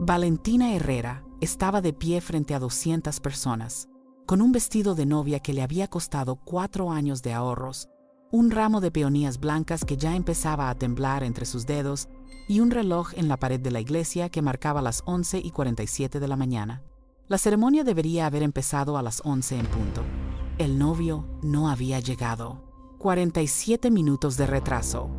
Valentina Herrera estaba de pie frente a 200 personas, con un vestido de novia que le había costado 4 años de ahorros, un ramo de peonías blancas que ya empezaba a temblar entre sus dedos y un reloj en la pared de la iglesia que marcaba las 11:47 de la mañana. La ceremonia debería haber empezado a las 11 en punto. El novio no había llegado. 47 minutos de retraso,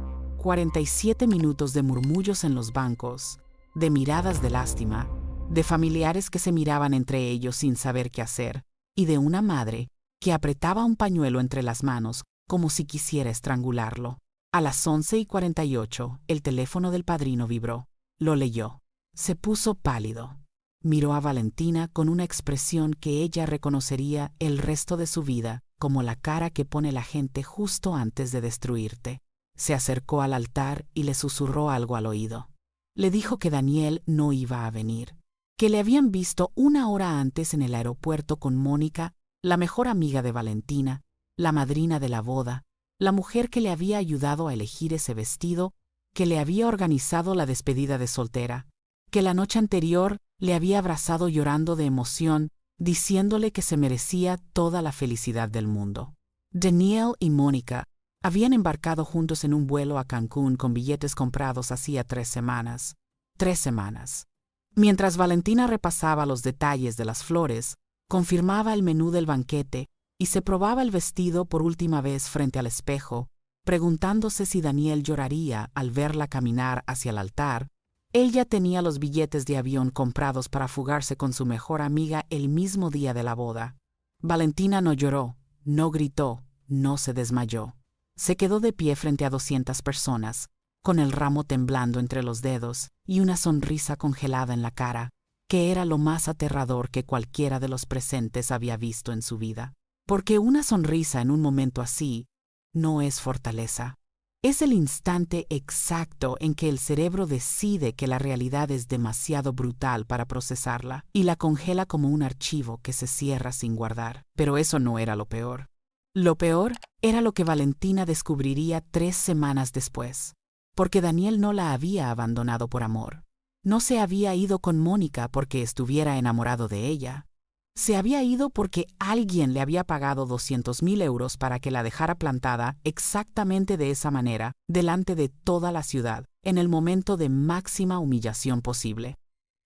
47 minutos de murmullos en los bancos, de miradas de lástima, de familiares que se miraban entre ellos sin saber qué hacer, y de una madre que apretaba un pañuelo entre las manos como si quisiera estrangularlo. A las 11:48, el teléfono del padrino vibró. Lo leyó. Se puso pálido. Miró a Valentina con una expresión que ella reconocería el resto de su vida como la cara que pone la gente justo antes de destruirte. Se acercó al altar y le susurró algo al oído. Le dijo que Daniel no iba a venir, que le habían visto 1 hora antes en el aeropuerto con Mónica, la mejor amiga de Valentina, la madrina de la boda, la mujer que le había ayudado a elegir ese vestido, que le había organizado la despedida de soltera, que la noche anterior le había abrazado llorando de emoción, diciéndole que se merecía toda la felicidad del mundo. Daniel y Mónica habían embarcado juntos en un vuelo a Cancún con billetes comprados hacía 3 semanas. 3 semanas. Mientras Valentina repasaba los detalles de las flores, confirmaba el menú del banquete y se probaba el vestido por última vez frente al espejo, preguntándose si Daniel lloraría al verla caminar hacia el altar, él ya tenía los billetes de avión comprados para fugarse con su mejor amiga el mismo día de la boda. Valentina no lloró, no gritó, no se desmayó. Se quedó de pie frente a 200 personas, con el ramo temblando entre los dedos y una sonrisa congelada en la cara, que era lo más aterrador que cualquiera de los presentes había visto en su vida. Porque una sonrisa en un momento así no es fortaleza. Es el instante exacto en que el cerebro decide que la realidad es demasiado brutal para procesarla y la congela como un archivo que se cierra sin guardar. Pero eso no era lo peor. Lo peor era lo que Valentina descubriría 3 semanas después, porque Daniel no la había abandonado por amor. No se había ido con Mónica porque estuviera enamorado de ella. Se había ido porque alguien le había pagado 200.000 euros para que la dejara plantada exactamente de esa manera, delante de toda la ciudad, en el momento de máxima humillación posible.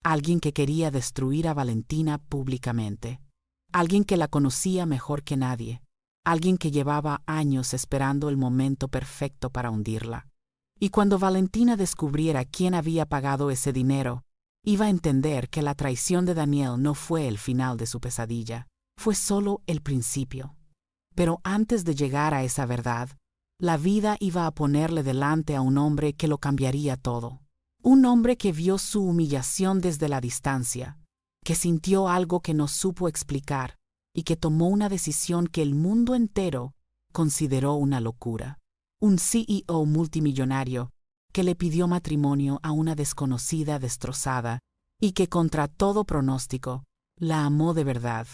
Alguien que quería destruir a Valentina públicamente. Alguien que la conocía mejor que nadie. Alguien que llevaba años esperando el momento perfecto para hundirla. Y cuando Valentina descubriera quién había pagado ese dinero, iba a entender que la traición de Daniel no fue el final de su pesadilla, fue solo el principio. Pero antes de llegar a esa verdad, la vida iba a ponerle delante a un hombre que lo cambiaría todo. Un hombre que vio su humillación desde la distancia, que sintió algo que no supo explicar y que tomó una decisión que el mundo entero consideró una locura. Un CEO multimillonario que le pidió matrimonio a una desconocida destrozada y que contra todo pronóstico la amó de verdad,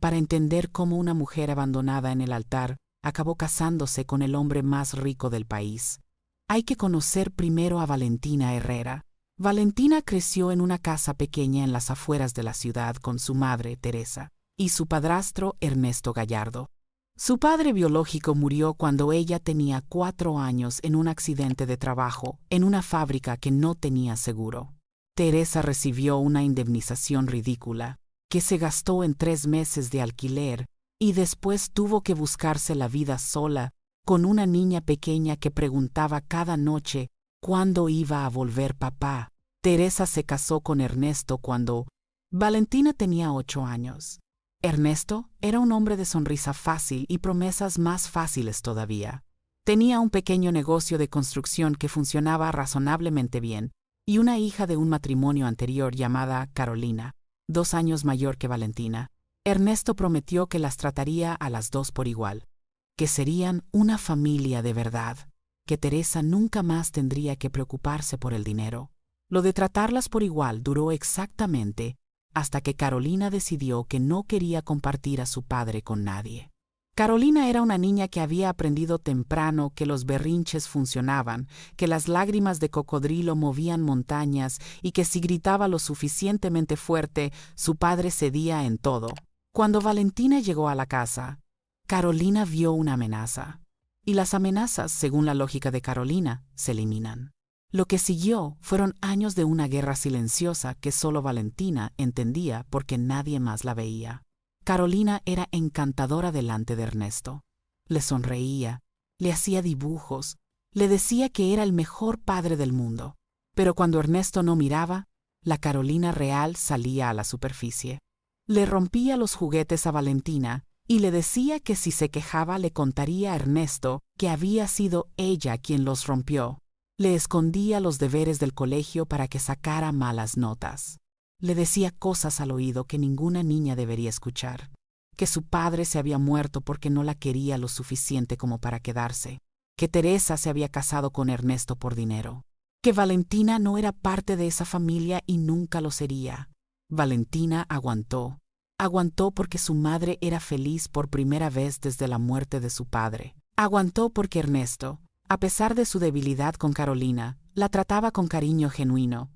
para entender cómo una mujer abandonada en el altar acabó casándose con el hombre más rico del país. Hay que conocer primero a Valentina Herrera. Valentina creció en una casa pequeña en las afueras de la ciudad con su madre, Teresa, y su padrastro, Ernesto Gallardo. Su padre biológico murió cuando ella tenía 4 años en un accidente de trabajo en una fábrica que no tenía seguro. Teresa recibió una indemnización ridícula, que se gastó en 3 meses de alquiler, y después tuvo que buscarse la vida sola, con una niña pequeña que preguntaba cada noche cuándo iba a volver papá. Teresa se casó con Ernesto cuando Valentina tenía 8 años. Ernesto era un hombre de sonrisa fácil y promesas más fáciles todavía. Tenía un pequeño negocio de construcción que funcionaba razonablemente bien y una hija de un matrimonio anterior llamada Carolina, 2 años mayor que Valentina. Ernesto prometió que las trataría a las 2 por igual, que serían una familia de verdad, que Teresa nunca más tendría que preocuparse por el dinero. Lo de tratarlas por igual duró exactamente hasta que Carolina decidió que no quería compartir a su padre con nadie. Carolina era una niña que había aprendido temprano que los berrinches funcionaban, que las lágrimas de cocodrilo movían montañas y que si gritaba lo suficientemente fuerte, su padre cedía en todo. Cuando Valentina llegó a la casa, Carolina vio una amenaza. Y las amenazas, según la lógica de Carolina, se eliminan. Lo que siguió fueron años de una guerra silenciosa que solo Valentina entendía porque nadie más la veía. Carolina era encantadora delante de Ernesto. Le sonreía, le hacía dibujos, le decía que era el mejor padre del mundo. Pero cuando Ernesto no miraba, la Carolina real salía a la superficie. Le rompía los juguetes a Valentina y le decía que si se quejaba le contaría a Ernesto que había sido ella quien los rompió. Le escondía los deberes del colegio para que sacara malas notas. Le decía cosas al oído que ninguna niña debería escuchar. Que su padre se había muerto porque no la quería lo suficiente como para quedarse. Que Teresa se había casado con Ernesto por dinero. Que Valentina no era parte de esa familia y nunca lo sería. Valentina aguantó. Aguantó porque su madre era feliz por primera vez desde la muerte de su padre. Aguantó porque Ernesto, a pesar de su debilidad con Carolina, la trataba con cariño genuino.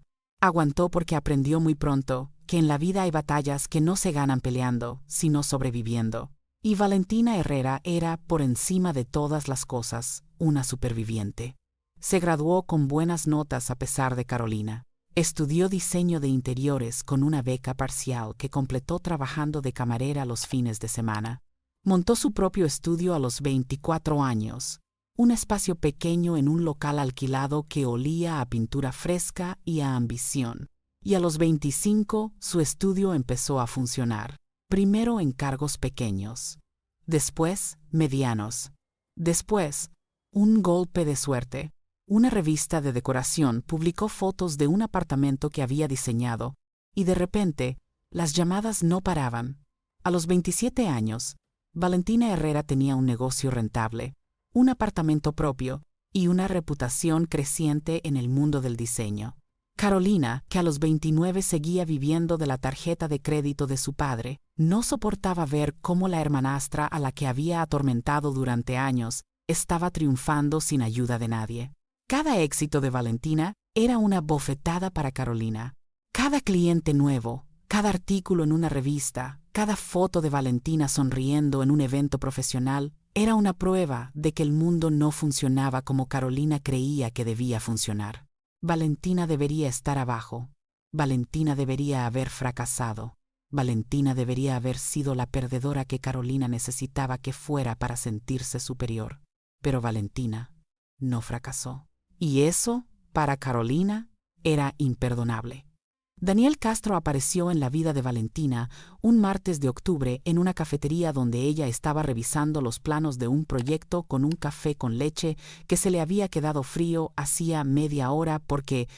Aguantó porque aprendió muy pronto que en la vida hay batallas que no se ganan peleando, sino sobreviviendo. Y Valentina Herrera era, por encima de todas las cosas, una superviviente. Se graduó con buenas notas a pesar de Carolina. Estudió diseño de interiores con una beca parcial que completó trabajando de camarera los fines de semana. Montó su propio estudio a los 24 años. Un espacio pequeño en un local alquilado que olía a pintura fresca y a ambición. Y a los 25 su estudio empezó a funcionar. Primero encargos pequeños, después medianos, después un golpe de suerte. Una revista de decoración publicó fotos de un apartamento que había diseñado y de repente las llamadas no paraban. A los 27 años, Valentina Herrera tenía un negocio rentable, un apartamento propio y una reputación creciente en el mundo del diseño. Carolina, que a los 29 seguía viviendo de la tarjeta de crédito de su padre, no soportaba ver cómo la hermanastra a la que había atormentado durante años estaba triunfando sin ayuda de nadie. Cada éxito de Valentina era una bofetada para Carolina. Cada cliente nuevo, cada artículo en una revista, cada foto de Valentina sonriendo en un evento profesional era una prueba de que el mundo no funcionaba como Carolina creía que debía funcionar. Valentina debería estar abajo. Valentina debería haber fracasado. Valentina debería haber sido la perdedora que Carolina necesitaba que fuera para sentirse superior. Pero Valentina no fracasó. Y eso, para Carolina, era imperdonable. Daniel Castro apareció en la vida de Valentina un martes de octubre en una cafetería donde ella estaba revisando los planos de un proyecto con un café con leche que se le había quedado frío hacía media hora porque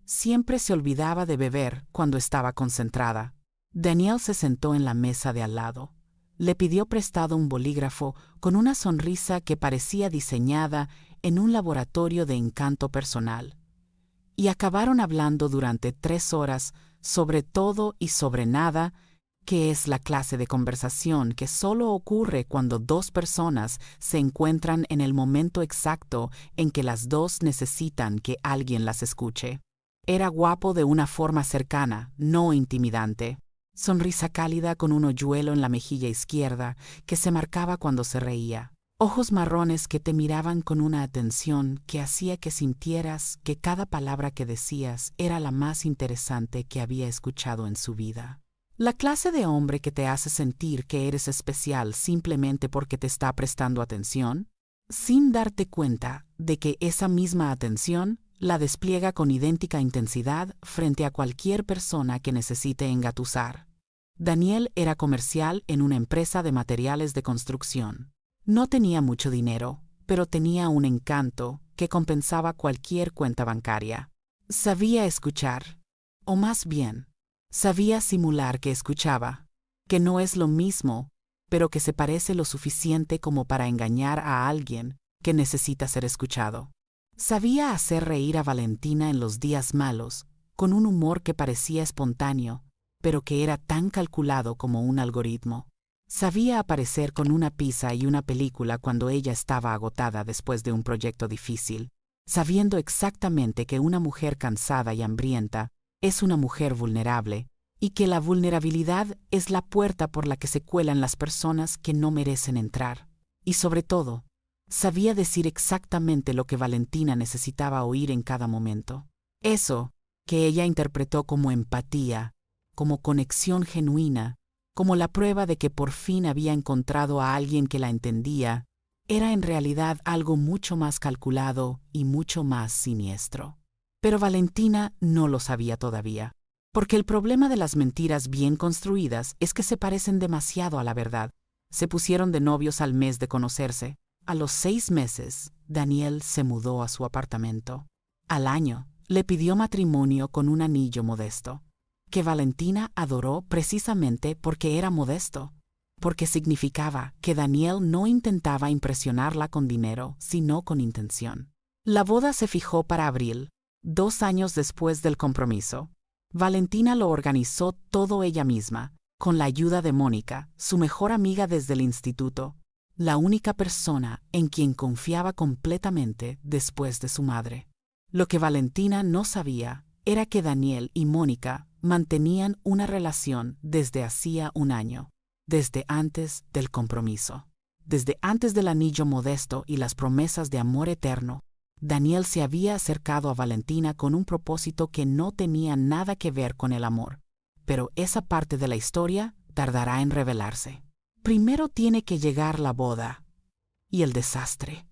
siempre se olvidaba de beber cuando estaba concentrada. Daniel se sentó en la mesa de al lado. Le pidió prestado un bolígrafo con una sonrisa que parecía diseñada en un laboratorio de encanto personal. Y acabaron hablando durante 3 horas sobre todo y sobre nada, que es la clase de conversación que solo ocurre cuando 2 personas se encuentran en el momento exacto en que las dos necesitan que alguien las escuche. Era guapo de una forma cercana, no intimidante. Sonrisa cálida con un hoyuelo en la mejilla izquierda que se marcaba cuando se reía. Ojos marrones que te miraban con una atención que hacía que sintieras que cada palabra que decías era la más interesante que había escuchado en su vida. La clase de hombre que te hace sentir que eres especial simplemente porque te está prestando atención, sin darte cuenta de que esa misma atención la despliega con idéntica intensidad frente a cualquier persona que necesite engatusar. Daniel era comercial en una empresa de materiales de construcción. No tenía mucho dinero, pero tenía un encanto que compensaba cualquier cuenta bancaria. Sabía escuchar, o más bien, sabía simular que escuchaba, que no es lo mismo, pero que se parece lo suficiente como para engañar a alguien que necesita ser escuchado. Sabía hacer reír a Valentina en los días malos, con un humor que parecía espontáneo, pero que era tan calculado como un algoritmo. Sabía aparecer con una pizza y una película cuando ella estaba agotada después de un proyecto difícil, sabiendo exactamente que una mujer cansada y hambrienta es una mujer vulnerable, y que la vulnerabilidad es la puerta por la que se cuelan las personas que no merecen entrar. Y sobre todo, sabía decir exactamente lo que Valentina necesitaba oír en cada momento. Eso, que ella interpretó como empatía, como conexión genuina, como la prueba de que por fin había encontrado a alguien que la entendía, era en realidad algo mucho más calculado y mucho más siniestro. Pero Valentina no lo sabía todavía, porque el problema de las mentiras bien construidas es que se parecen demasiado a la verdad. Se pusieron de novios al mes de conocerse. A los 6 meses, Daniel se mudó a su apartamento. Al año, le pidió matrimonio con un anillo modesto, que Valentina adoró precisamente porque era modesto, porque significaba que Daniel no intentaba impresionarla con dinero, sino con intención. La boda se fijó para abril, 2 años después del compromiso. Valentina lo organizó todo ella misma, con la ayuda de Mónica, su mejor amiga desde el instituto, la única persona en quien confiaba completamente después de su madre. Lo que Valentina no sabía era que Daniel y Mónica mantenían una relación desde hacía un año, desde antes del compromiso. Desde antes del anillo modesto y las promesas de amor eterno, Daniel se había acercado a Valentina con un propósito que no tenía nada que ver con el amor. Pero esa parte de la historia tardará en revelarse. Primero tiene que llegar la boda y el desastre.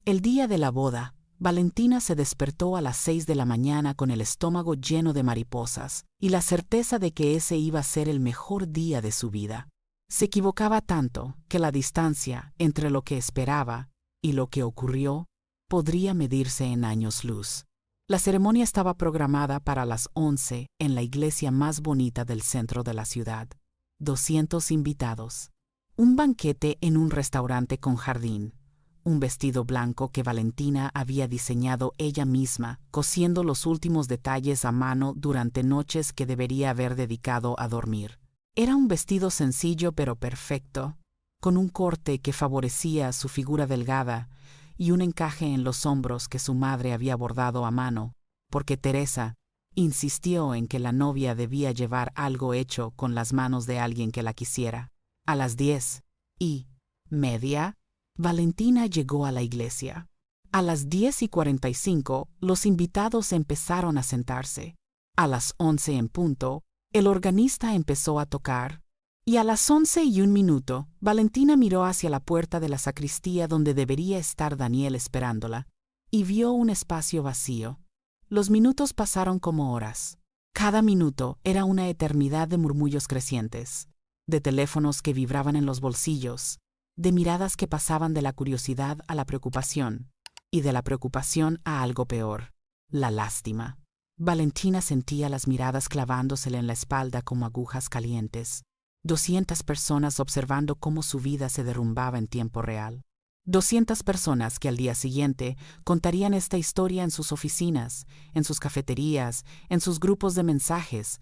El día de la boda, Valentina se despertó a las 6 de la mañana con el estómago lleno de mariposas y la certeza de que ese iba a ser el mejor día de su vida. Se equivocaba tanto que la distancia entre lo que esperaba y lo que ocurrió podría medirse en años luz. La ceremonia estaba programada para las 11 en la iglesia más bonita del centro de la ciudad. 200 invitados. Un banquete en un restaurante con jardín. Un vestido blanco que Valentina había diseñado ella misma, cosiendo los últimos detalles a mano durante noches que debería haber dedicado a dormir. Era un vestido sencillo pero perfecto, con un corte que favorecía su figura delgada y un encaje en los hombros que su madre había bordado a mano, porque Teresa insistió en que la novia debía llevar algo hecho con las manos de alguien que la quisiera. A las 10:30, Valentina llegó a la iglesia. A las 10:45, los invitados empezaron a sentarse. A las 11 en punto, el organista empezó a tocar. Y a las 11:01, Valentina miró hacia la puerta de la sacristía donde debería estar Daniel esperándola, y vio un espacio vacío. Los minutos pasaron como horas. Cada minuto era una eternidad de murmullos crecientes, de teléfonos que vibraban en los bolsillos, de miradas que pasaban de la curiosidad a la preocupación, y de la preocupación a algo peor, la lástima. Valentina sentía las miradas clavándosele en la espalda como agujas calientes. 200 personas observando cómo su vida se derrumbaba en tiempo real. 200 personas que al día siguiente contarían esta historia en sus oficinas, en sus cafeterías, en sus grupos de mensajes,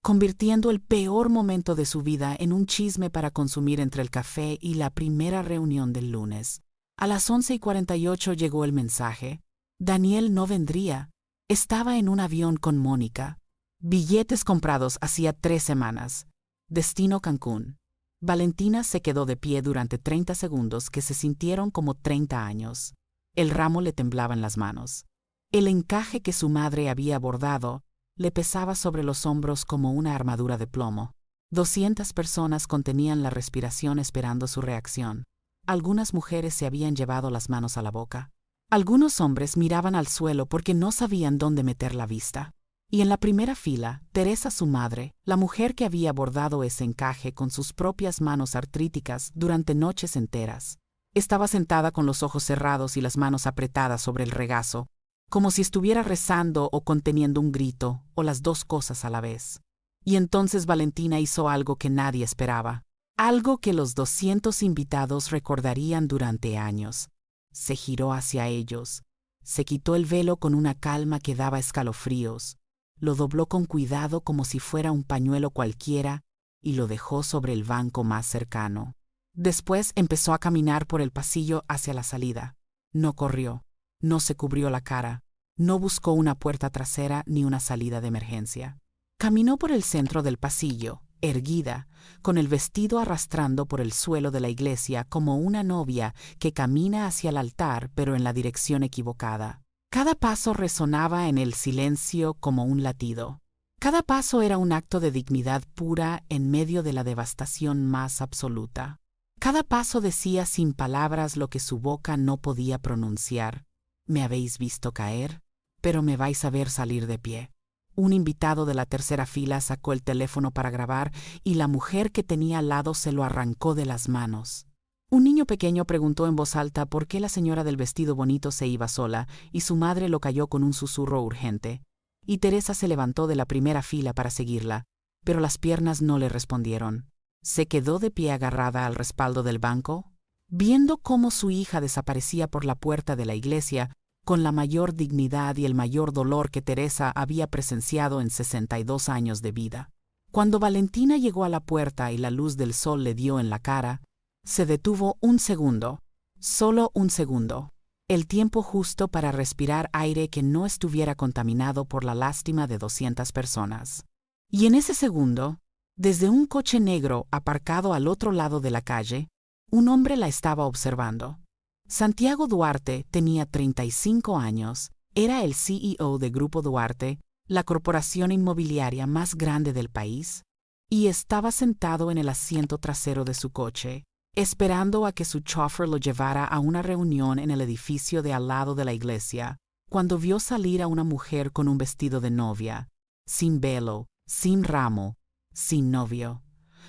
convirtiendo el peor momento de su vida en un chisme para consumir entre el café y la primera reunión del lunes. A las 11:48 llegó el mensaje. Daniel no vendría. Estaba en un avión con Mónica. Billetes comprados hacía 3 semanas. Destino Cancún. Valentina se quedó de pie durante 30 segundos que se sintieron como 30 años. El ramo le temblaba en las manos. El encaje que su madre había bordado le pesaba sobre los hombros como una armadura de plomo. 200 personas contenían la respiración esperando su reacción. Algunas mujeres se habían llevado las manos a la boca. Algunos hombres miraban al suelo porque no sabían dónde meter la vista. Y en la primera fila, Teresa, su madre, la mujer que había bordado ese encaje con sus propias manos artríticas durante noches enteras, estaba sentada con los ojos cerrados y las manos apretadas sobre el regazo, como si estuviera rezando o conteniendo un grito, o las dos cosas a la vez. Y entonces Valentina hizo algo que nadie esperaba, algo que los 200 invitados recordarían durante años. Se giró hacia ellos, se quitó el velo con una calma que daba escalofríos, lo dobló con cuidado como si fuera un pañuelo cualquiera y lo dejó sobre el banco más cercano. Después empezó a caminar por el pasillo hacia la salida. No corrió, no se cubrió la cara, no buscó una puerta trasera ni una salida de emergencia. Caminó por el centro del pasillo, erguida, con el vestido arrastrando por el suelo de la iglesia como una novia que camina hacia el altar pero en la dirección equivocada. Cada paso resonaba en el silencio como un latido. Cada paso era un acto de dignidad pura en medio de la devastación más absoluta. Cada paso decía sin palabras lo que su boca no podía pronunciar. Me habéis visto caer, pero me vais a ver salir de pie. Un invitado de la tercera fila sacó el teléfono para grabar y la mujer que tenía al lado se lo arrancó de las manos. Un niño pequeño preguntó en voz alta por qué la señora del vestido bonito se iba sola y su madre lo calló con un susurro urgente. Y Teresa se levantó de la primera fila para seguirla, pero las piernas no le respondieron. Se quedó de pie agarrada al respaldo del banco, viendo cómo su hija desaparecía por la puerta de la iglesia con la mayor dignidad y el mayor dolor que Teresa había presenciado en 62 años de vida. Cuando Valentina llegó a la puerta y la luz del sol le dio en la cara, se detuvo un segundo, solo un segundo, el tiempo justo para respirar aire que no estuviera contaminado por la lástima de 200 personas. Y en ese segundo, desde un coche negro aparcado al otro lado de la calle, un hombre la estaba observando. Santiago Duarte tenía 35 años, era el CEO de Grupo Duarte, la corporación inmobiliaria más grande del país, y estaba sentado en el asiento trasero de su coche, esperando a que su chófer lo llevara a una reunión en el edificio de al lado de la iglesia, cuando vio salir a una mujer con un vestido de novia, sin velo, sin ramo, sin novio,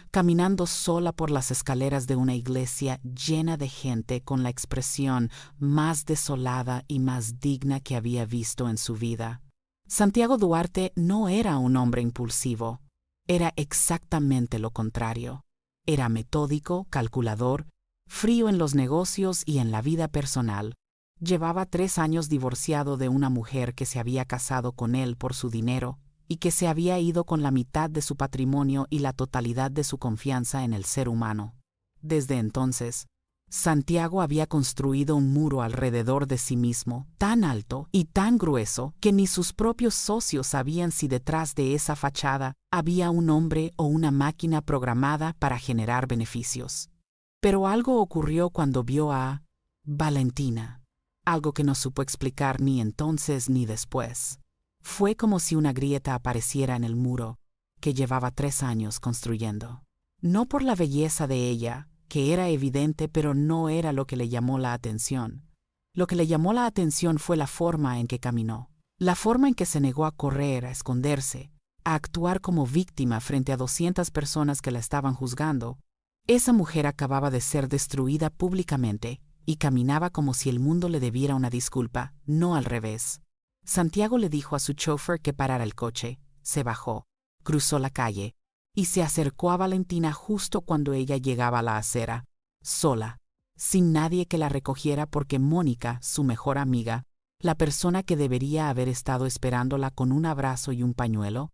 caminando sola por las escaleras de una iglesia llena de gente con la expresión más desolada y más digna que había visto en su vida. Santiago Duarte no era un hombre impulsivo, era exactamente lo contrario. Era metódico, calculador, frío en los negocios y en la vida personal. Llevaba 3 años divorciado de una mujer que se había casado con él por su dinero y que se había ido con la mitad de su patrimonio y la totalidad de su confianza en el ser humano. Desde entonces, Santiago había construido un muro alrededor de sí mismo, tan alto y tan grueso que ni sus propios socios sabían si detrás de esa fachada había un hombre o una máquina programada para generar beneficios. Pero algo ocurrió cuando vio a Valentina, algo que no supo explicar ni entonces ni después. Fue como si una grieta apareciera en el muro que llevaba 3 años construyendo. No por la belleza de ella, que era evidente pero no era lo que le llamó la atención. Lo que le llamó la atención fue la forma en que caminó, la forma en que se negó a correr, a esconderse, a actuar como víctima frente a 200 personas que la estaban juzgando. Esa mujer acababa de ser destruida públicamente y caminaba como si el mundo le debiera una disculpa, no al revés. Santiago le dijo a su chófer que parara el coche, se bajó, cruzó la calle y se acercó a Valentina justo cuando ella llegaba a la acera, sola, sin nadie que la recogiera porque Mónica, su mejor amiga, la persona que debería haber estado esperándola con un abrazo y un pañuelo,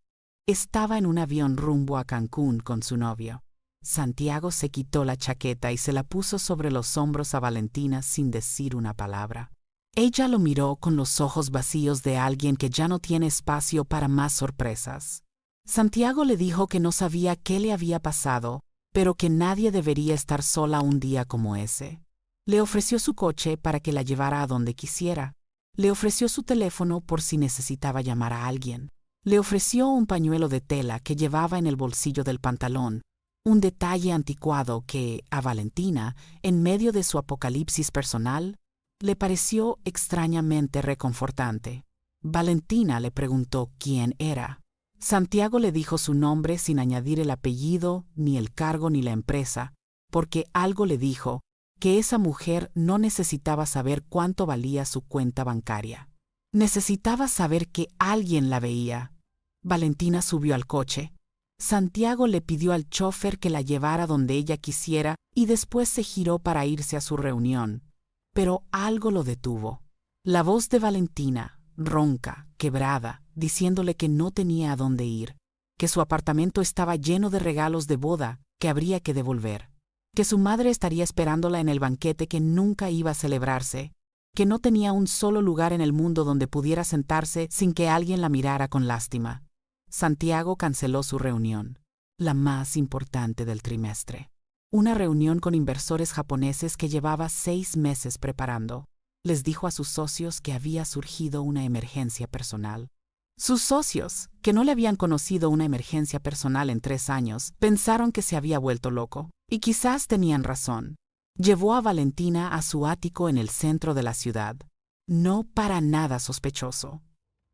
estaba en un avión rumbo a Cancún con su novio. Santiago se quitó la chaqueta y se la puso sobre los hombros a Valentina sin decir una palabra. Ella lo miró con los ojos vacíos de alguien que ya no tiene espacio para más sorpresas. Santiago le dijo que no sabía qué le había pasado, pero que nadie debería estar sola un día como ese. Le ofreció su coche para que la llevara a donde quisiera. Le ofreció su teléfono por si necesitaba llamar a alguien. Le ofreció un pañuelo de tela que llevaba en el bolsillo del pantalón, un detalle anticuado que, a Valentina, en medio de su apocalipsis personal, le pareció extrañamente reconfortante. Valentina le preguntó quién era. Santiago le dijo su nombre sin añadir el apellido, ni el cargo ni la empresa, porque algo le dijo que esa mujer no necesitaba saber cuánto valía su cuenta bancaria. Necesitaba saber que alguien la veía. Valentina subió al coche. Santiago le pidió al chófer que la llevara donde ella quisiera y después se giró para irse a su reunión. Pero algo lo detuvo. La voz de Valentina, ronca, quebrada, diciéndole que no tenía a dónde ir, que su apartamento estaba lleno de regalos de boda que habría que devolver, que su madre estaría esperándola en el banquete que nunca iba a celebrarse, que no tenía un solo lugar en el mundo donde pudiera sentarse sin que alguien la mirara con lástima. Santiago canceló su reunión, la más importante del trimestre. Una reunión con inversores japoneses que llevaba 6 meses preparando. Les dijo a sus socios que había surgido una emergencia personal. Sus socios, que no le habían conocido una emergencia personal en 3 años, pensaron que se había vuelto loco, y quizás tenían razón. Llevó a Valentina a su ático en el centro de la ciudad, no para nada sospechoso,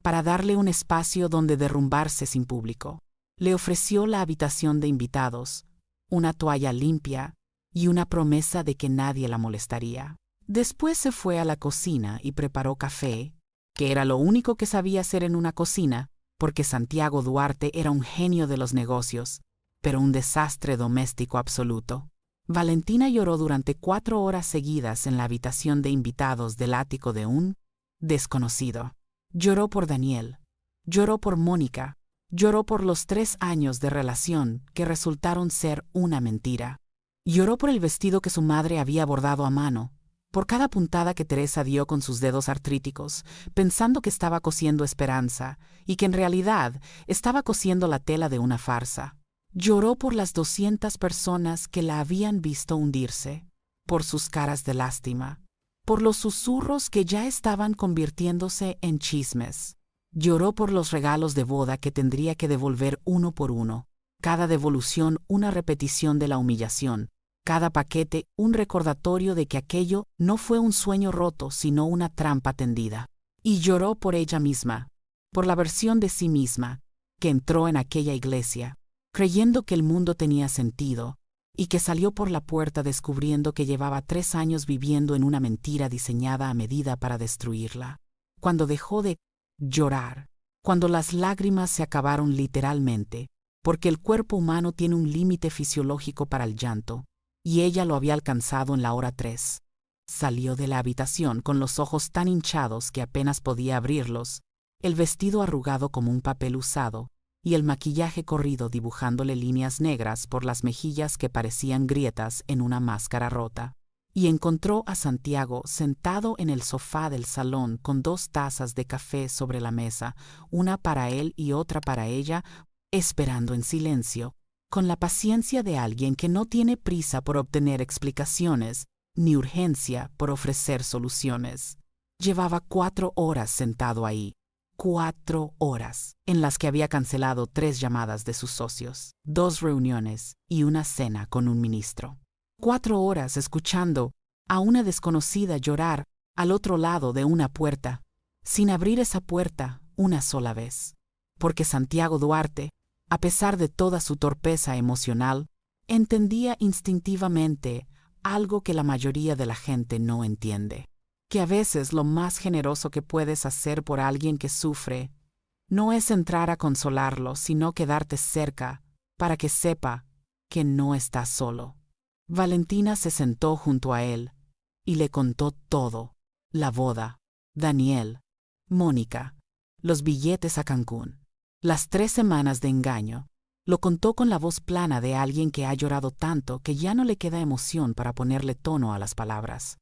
para darle un espacio donde derrumbarse sin público. Le ofreció la habitación de invitados, una toalla limpia y una promesa de que nadie la molestaría. Después se fue a la cocina y preparó café, que era lo único que sabía hacer en una cocina, porque Santiago Duarte era un genio de los negocios, pero un desastre doméstico absoluto. Valentina lloró durante 4 horas seguidas en la habitación de invitados del ático de un desconocido. Lloró por Daniel, lloró por Mónica, lloró por los 3 años de relación que resultaron ser una mentira. Lloró por el vestido que su madre había bordado a mano, por cada puntada que Teresa dio con sus dedos artríticos, pensando que estaba cosiendo esperanza y que en realidad estaba cosiendo la tela de una farsa. Lloró por las 200 personas que la habían visto hundirse, por sus caras de lástima, por los susurros que ya estaban convirtiéndose en chismes. Lloró por los regalos de boda que tendría que devolver uno por uno, cada devolución una repetición de la humillación, cada paquete un recordatorio de que aquello no fue un sueño roto sino una trampa tendida. Y lloró por ella misma, por la versión de sí misma, que entró en aquella iglesia, creyendo que el mundo tenía sentido, y que salió por la puerta descubriendo que llevaba 3 años viviendo en una mentira diseñada a medida para destruirla. Cuando dejó de llorar, cuando las lágrimas se acabaron literalmente, porque el cuerpo humano tiene un límite fisiológico para el llanto, y ella lo había alcanzado en la hora 3. Salió de la habitación con los ojos tan hinchados que apenas podía abrirlos, el vestido arrugado como un papel usado, y el maquillaje corrido dibujándole líneas negras por las mejillas que parecían grietas en una máscara rota. Y encontró a Santiago sentado en el sofá del salón con 2 tazas de café sobre la mesa, una para él y otra para ella, esperando en silencio, con la paciencia de alguien que no tiene prisa por obtener explicaciones, ni urgencia por ofrecer soluciones. Llevaba 4 horas sentado ahí. 4 horas, en las que había cancelado 3 llamadas de sus socios, 2 reuniones y una cena con un ministro. 4 horas escuchando a una desconocida llorar al otro lado de una puerta, sin abrir esa puerta una sola vez. Porque Santiago Duarte, a pesar de toda su torpeza emocional, entendía instintivamente algo que la mayoría de la gente no entiende. Que a veces lo más generoso que puedes hacer por alguien que sufre no es entrar a consolarlo, sino quedarte cerca para que sepa que no está solo. Valentina se sentó junto a él y le contó todo: la boda, Daniel, Mónica, los billetes a Cancún, las 3 semanas de engaño. Lo contó con la voz plana de alguien que ha llorado tanto que ya no le queda emoción para ponerle tono a las palabras.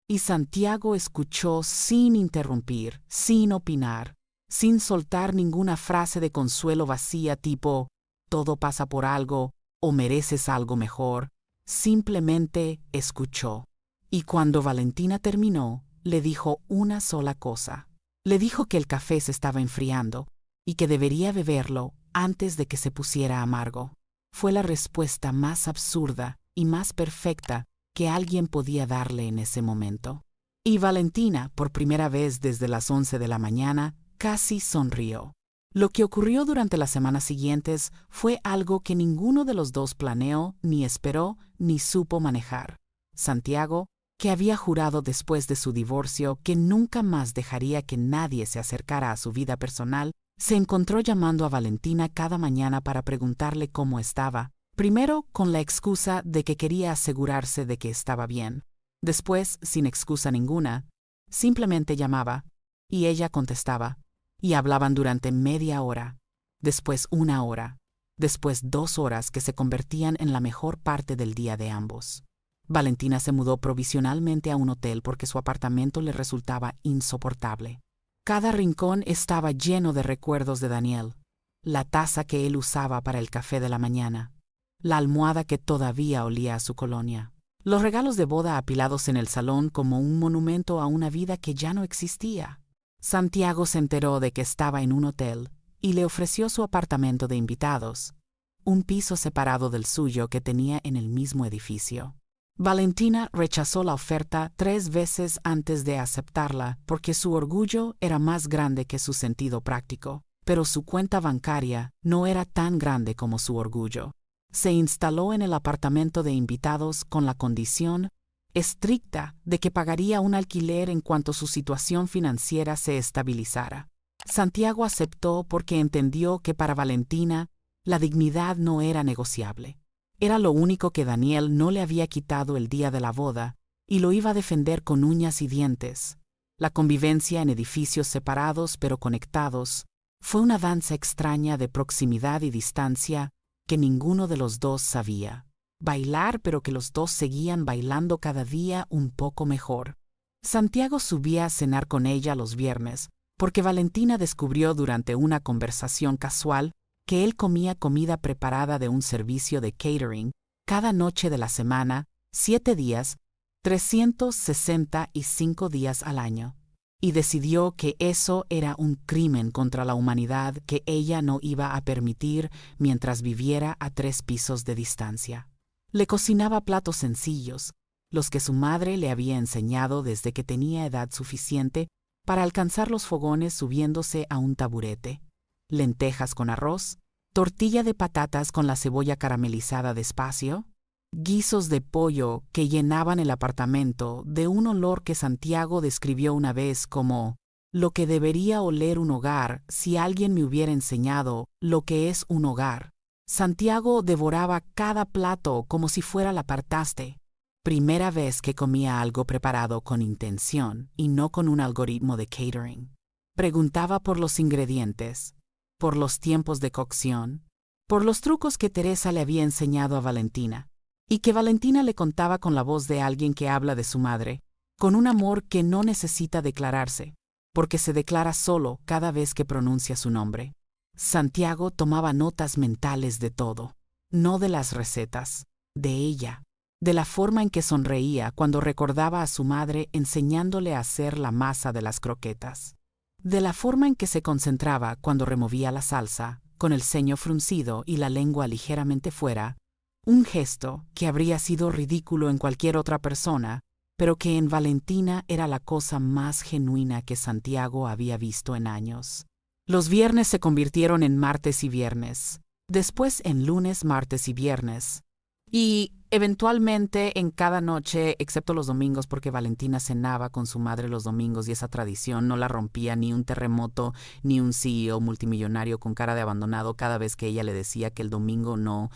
Y Santiago escuchó sin interrumpir, sin opinar, sin soltar ninguna frase de consuelo vacía tipo «todo pasa por algo» o «mereces algo mejor». Simplemente escuchó. Y cuando Valentina terminó, le dijo una sola cosa. Le dijo que el café se estaba enfriando y que debería beberlo antes de que se pusiera amargo. Fue la respuesta más absurda y más perfecta que alguien podía darle en ese momento. Y Valentina, por primera vez desde las 11 de la mañana, casi sonrió. Lo que ocurrió durante las semanas siguientes fue algo que ninguno de los dos planeó, ni esperó, ni supo manejar. Santiago, que había jurado después de su divorcio que nunca más dejaría que nadie se acercara a su vida personal, se encontró llamando a Valentina cada mañana para preguntarle cómo estaba. Primero con la excusa de que quería asegurarse de que estaba bien. Después, sin excusa ninguna, simplemente llamaba, y ella contestaba, y hablaban durante media hora, después 1 hora, después 2 horas que se convertían en la mejor parte del día de ambos. Valentina se mudó provisionalmente a un hotel porque su apartamento le resultaba insoportable. Cada rincón estaba lleno de recuerdos de Daniel. La taza que él usaba para el café de la mañana. La almohada que todavía olía a su colonia. Los regalos de boda apilados en el salón como un monumento a una vida que ya no existía. Santiago se enteró de que estaba en un hotel y le ofreció su apartamento de invitados, un piso separado del suyo que tenía en el mismo edificio. Valentina rechazó la oferta 3 veces antes de aceptarla porque su orgullo era más grande que su sentido práctico, pero su cuenta bancaria no era tan grande como su orgullo. Se instaló en el apartamento de invitados con la condición estricta de que pagaría un alquiler en cuanto su situación financiera se estabilizara. Santiago aceptó porque entendió que para Valentina la dignidad no era negociable. Era lo único que Daniel no le había quitado el día de la boda y lo iba a defender con uñas y dientes. La convivencia en edificios separados pero conectados fue una danza extraña de proximidad y distancia que ninguno de los dos sabía bailar, pero que los dos seguían bailando cada día un poco mejor. Santiago subía a cenar con ella los viernes, porque Valentina descubrió durante una conversación casual que él comía comida preparada de un servicio de catering cada noche de la semana, 7 días, 365 días al año. Y decidió que eso era un crimen contra la humanidad que ella no iba a permitir mientras viviera a 3 pisos de distancia. Le cocinaba platos sencillos, los que su madre le había enseñado desde que tenía edad suficiente para alcanzar los fogones subiéndose a un taburete. Lentejas con arroz, tortilla de patatas con la cebolla caramelizada despacio, guisos de pollo que llenaban el apartamento de un olor que Santiago describió una vez como lo que debería oler un hogar si alguien me hubiera enseñado lo que es un hogar. Santiago devoraba cada plato como si fuera la partaste. Primera vez que comía algo preparado con intención y no con un algoritmo de catering. Preguntaba por los ingredientes, por los tiempos de cocción, por los trucos que Teresa le había enseñado a Valentina, y que Valentina le contaba con la voz de alguien que habla de su madre, con un amor que no necesita declararse, porque se declara solo cada vez que pronuncia su nombre. Santiago tomaba notas mentales de todo, no de las recetas, de ella, de la forma en que sonreía cuando recordaba a su madre enseñándole a hacer la masa de las croquetas, de la forma en que se concentraba cuando removía la salsa, con el ceño fruncido y la lengua ligeramente fuera, un gesto que habría sido ridículo en cualquier otra persona, pero que en Valentina era la cosa más genuina que Santiago había visto en años. Los viernes se convirtieron en martes y viernes, después en lunes, martes y viernes, y eventualmente en cada noche, excepto los domingos, porque Valentina cenaba con su madre los domingos y esa tradición no la rompía ni un terremoto ni un CEO multimillonario con cara de abandonado cada vez que ella le decía que el domingo no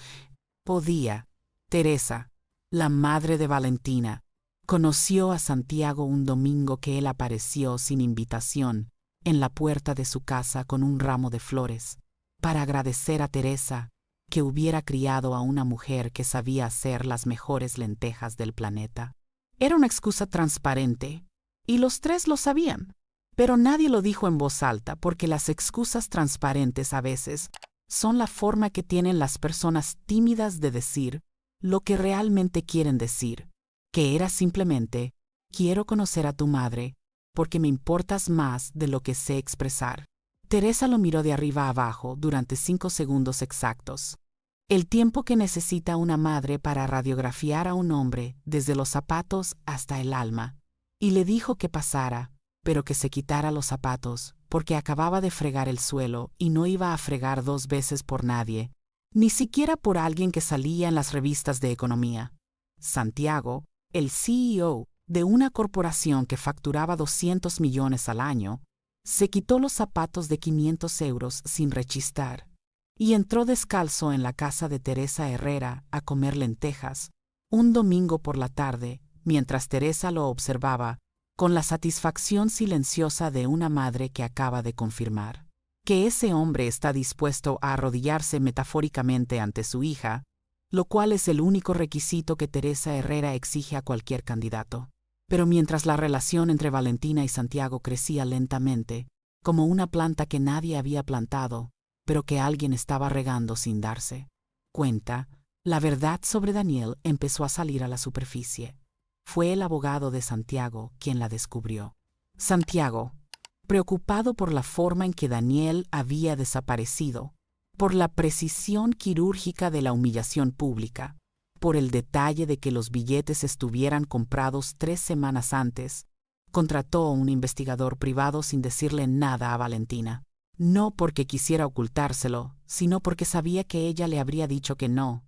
podía. Teresa, la madre de Valentina, conoció a Santiago un domingo que él apareció sin invitación en la puerta de su casa con un ramo de flores, para agradecer a Teresa que hubiera criado a una mujer que sabía hacer las mejores lentejas del planeta. Era una excusa transparente, y los 3 lo sabían, pero nadie lo dijo en voz alta porque las excusas transparentes a veces son la forma que tienen las personas tímidas de decir lo que realmente quieren decir, que era simplemente, quiero conocer a tu madre porque me importas más de lo que sé expresar. Teresa lo miró de arriba a abajo durante 5 segundos exactos, el tiempo que necesita una madre para radiografiar a un hombre desde los zapatos hasta el alma, y le dijo que pasara, pero que se quitara los zapatos, porque acababa de fregar el suelo y no iba a fregar 2 veces por nadie, ni siquiera por alguien que salía en las revistas de economía. Santiago, el CEO de una corporación que facturaba 200 millones al año, se quitó los zapatos de 500 euros sin rechistar y entró descalzo en la casa de Teresa Herrera a comer lentejas, un domingo por la tarde, mientras Teresa lo observaba con la satisfacción silenciosa de una madre que acaba de confirmar. que ese hombre está dispuesto a arrodillarse metafóricamente ante su hija, lo cual es el único requisito que Teresa Herrera exige a cualquier candidato. Pero mientras la relación entre Valentina y Santiago crecía lentamente, como una planta que nadie había plantado, pero que alguien estaba regando sin darse cuenta, la verdad sobre Daniel empezó a salir a la superficie. Fue el abogado de Santiago quien la descubrió. Santiago, preocupado por la forma en que Daniel había desaparecido, por la precisión quirúrgica de la humillación pública, por el detalle de que los billetes estuvieran comprados 3 semanas antes, contrató a un investigador privado sin decirle nada a Valentina. No porque quisiera ocultárselo, sino porque sabía que ella le habría dicho que no.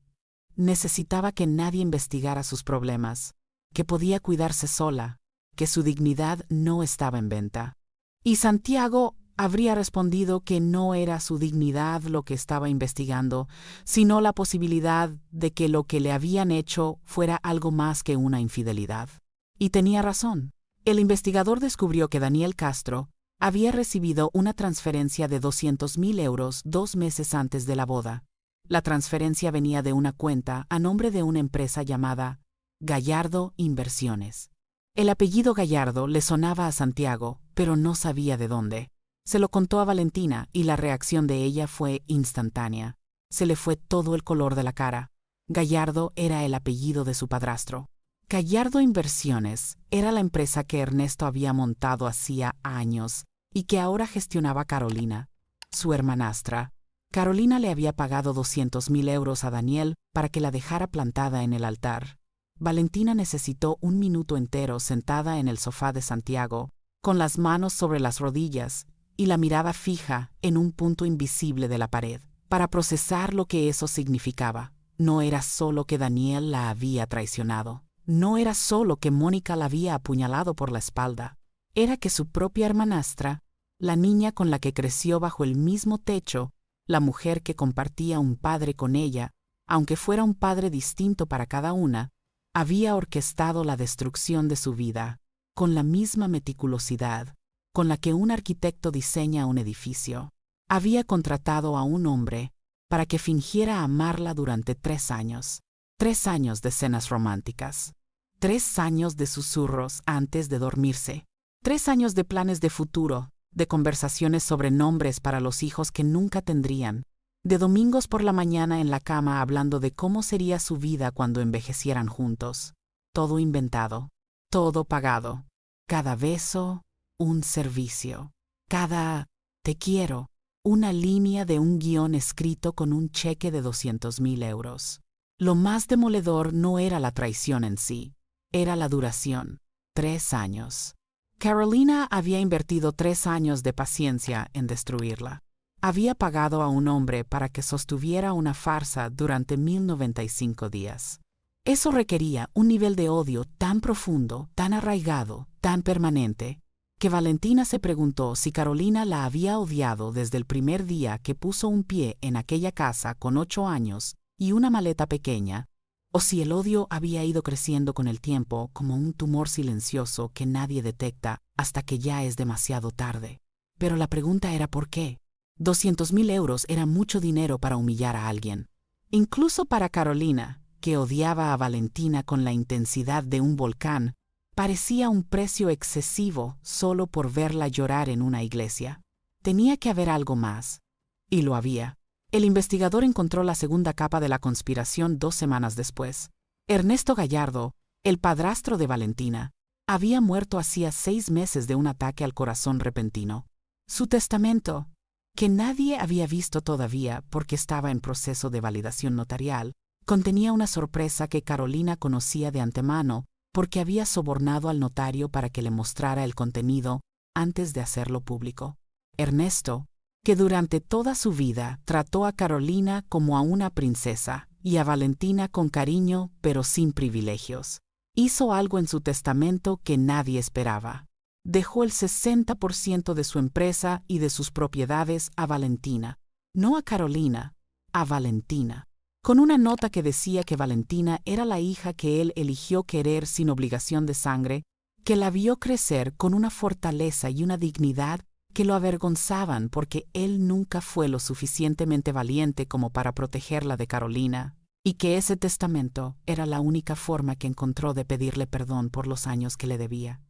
Necesitaba que nadie investigara sus problemas, que podía cuidarse sola, que su dignidad no estaba en venta. Y Santiago habría respondido que no era su dignidad lo que estaba investigando, sino la posibilidad de que lo que le habían hecho fuera algo más que una infidelidad. Y tenía razón. El investigador descubrió que Daniel Castro había recibido una transferencia de 200.000 euros 2 meses antes de la boda. La transferencia venía de una cuenta a nombre de una empresa llamada Gallardo Inversiones. El apellido Gallardo le sonaba a Santiago, pero no sabía de dónde. Se lo contó a Valentina y la reacción de ella fue instantánea. Se le fue todo el color de la cara. Gallardo era el apellido de su padrastro. Gallardo Inversiones era la empresa que Ernesto había montado hacía años y que ahora gestionaba Carolina, su hermanastra. Carolina le había pagado 200.000 euros a Daniel para que la dejara plantada en el altar. Valentina necesitó 1 minuto entero sentada en el sofá de Santiago, con las manos sobre las rodillas y la mirada fija en un punto invisible de la pared, para procesar lo que eso significaba. No era solo que Daniel la había traicionado. No era solo que Mónica la había apuñalado por la espalda. Era que su propia hermanastra, la niña con la que creció bajo el mismo techo, la mujer que compartía un padre con ella, aunque fuera un padre distinto para cada una, había orquestado la destrucción de su vida, con la misma meticulosidad con la que un arquitecto diseña un edificio. Había contratado a un hombre para que fingiera amarla durante 3 años. 3 años de cenas románticas. 3 años de susurros antes de dormirse. 3 años de planes de futuro, de conversaciones sobre nombres para los hijos que nunca tendrían, de domingos por la mañana en la cama hablando de cómo sería su vida cuando envejecieran juntos. Todo inventado, todo pagado. Cada beso, un servicio. Cada te quiero, una línea de un guión escrito con un cheque de 200.000 euros. Lo más demoledor no era la traición en sí, era la duración. 3 años. Carolina había invertido 3 años de paciencia en destruirla. Había pagado a un hombre para que sostuviera una farsa durante 1095 días. Eso requería un nivel de odio tan profundo, tan arraigado, tan permanente, que Valentina se preguntó si Carolina la había odiado desde el primer día que puso un pie en aquella casa con 8 años y una maleta pequeña, o si el odio había ido creciendo con el tiempo como un tumor silencioso que nadie detecta hasta que ya es demasiado tarde. Pero la pregunta era ¿por qué? 200.000 euros era mucho dinero para humillar a alguien. Incluso para Carolina, que odiaba a Valentina con la intensidad de un volcán, parecía un precio excesivo solo por verla llorar en una iglesia. Tenía que haber algo más. Y lo había. El investigador encontró la segunda capa de la conspiración 2 semanas después. Ernesto Gallardo, el padrastro de Valentina, había muerto hacía 6 meses de un ataque al corazón repentino. Su testamento, que nadie había visto todavía porque estaba en proceso de validación notarial, contenía una sorpresa que Carolina conocía de antemano porque había sobornado al notario para que le mostrara el contenido antes de hacerlo público. Ernesto, que durante toda su vida trató a Carolina como a una princesa y a Valentina con cariño pero sin privilegios, hizo algo en su testamento que nadie esperaba. Dejó el 60% de su empresa y de sus propiedades a Valentina, no a Carolina, a Valentina, con una nota que decía que Valentina era la hija que él eligió querer sin obligación de sangre, que la vio crecer con una fortaleza y una dignidad que lo avergonzaban porque él nunca fue lo suficientemente valiente como para protegerla de Carolina, y que ese testamento era la única forma que encontró de pedirle perdón por los años que le debía.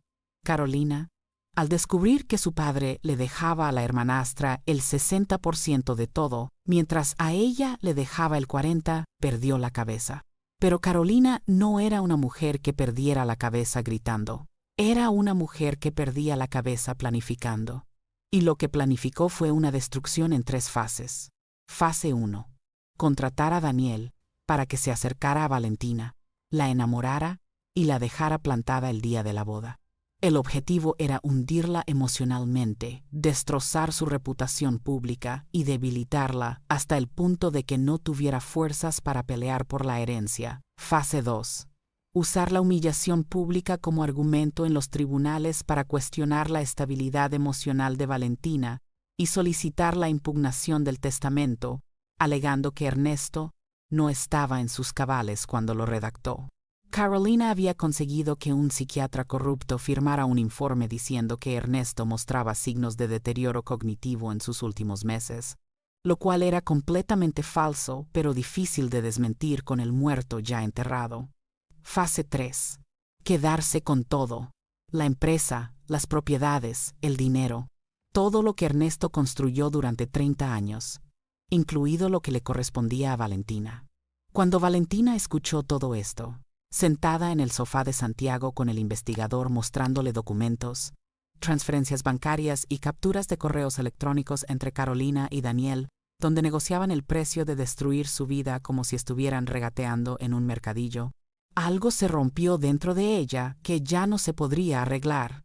Carolina, al descubrir que su padre le dejaba a la hermanastra el 60% de todo, mientras a ella le dejaba el 40%, perdió la cabeza. Pero Carolina no era una mujer que perdiera la cabeza gritando. Era una mujer que perdía la cabeza planificando. Y lo que planificó fue una destrucción en 3 fases. Fase 1. Contratar a Daniel para que se acercara a Valentina, la enamorara y la dejara plantada el día de la boda. El objetivo era hundirla emocionalmente, destrozar su reputación pública y debilitarla hasta el punto de que no tuviera fuerzas para pelear por la herencia. Fase 2. Usar la humillación pública como argumento en los tribunales para cuestionar la estabilidad emocional de Valentina y solicitar la impugnación del testamento, alegando que Ernesto no estaba en sus cabales cuando lo redactó. Carolina había conseguido que un psiquiatra corrupto firmara un informe diciendo que Ernesto mostraba signos de deterioro cognitivo en sus últimos meses, lo cual era completamente falso, pero difícil de desmentir con el muerto ya enterrado. Fase 3. Quedarse con todo. La empresa, las propiedades, el dinero. Todo lo que Ernesto construyó durante 30 años, incluido lo que le correspondía a Valentina. Cuando Valentina escuchó todo esto, sentada en el sofá de Santiago con el investigador mostrándole documentos, transferencias bancarias y capturas de correos electrónicos entre Carolina y Daniel, donde negociaban el precio de destruir su vida como si estuvieran regateando en un mercadillo, algo se rompió dentro de ella que ya no se podría arreglar.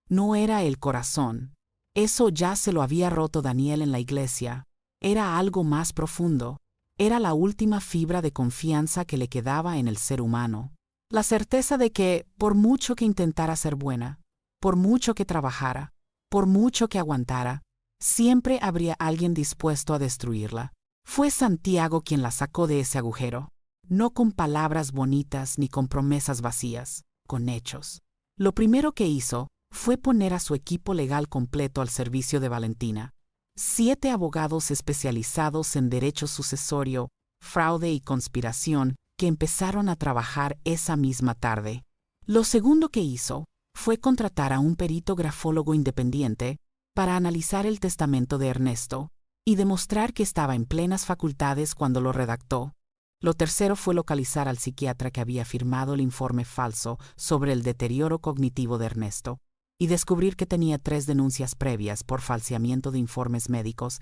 No era el corazón. Eso ya se lo había roto Daniel en la iglesia. Era algo más profundo. Era la última fibra de confianza que le quedaba en el ser humano. La certeza de que, por mucho que intentara ser buena, por mucho que trabajara, por mucho que aguantara, siempre habría alguien dispuesto a destruirla. Fue Santiago quien la sacó de ese agujero. No con palabras bonitas ni con promesas vacías, con hechos. Lo primero que hizo fue poner a su equipo legal completo al servicio de Valentina. 7 abogados especializados en derecho sucesorio, fraude y conspiración que empezaron a trabajar esa misma tarde. Lo segundo que hizo fue contratar a un perito grafólogo independiente para analizar el testamento de Ernesto y demostrar que estaba en plenas facultades cuando lo redactó. Lo tercero fue localizar al psiquiatra que había firmado el informe falso sobre el deterioro cognitivo de Ernesto y descubrir que tenía 3 denuncias previas por falseamiento de informes médicos,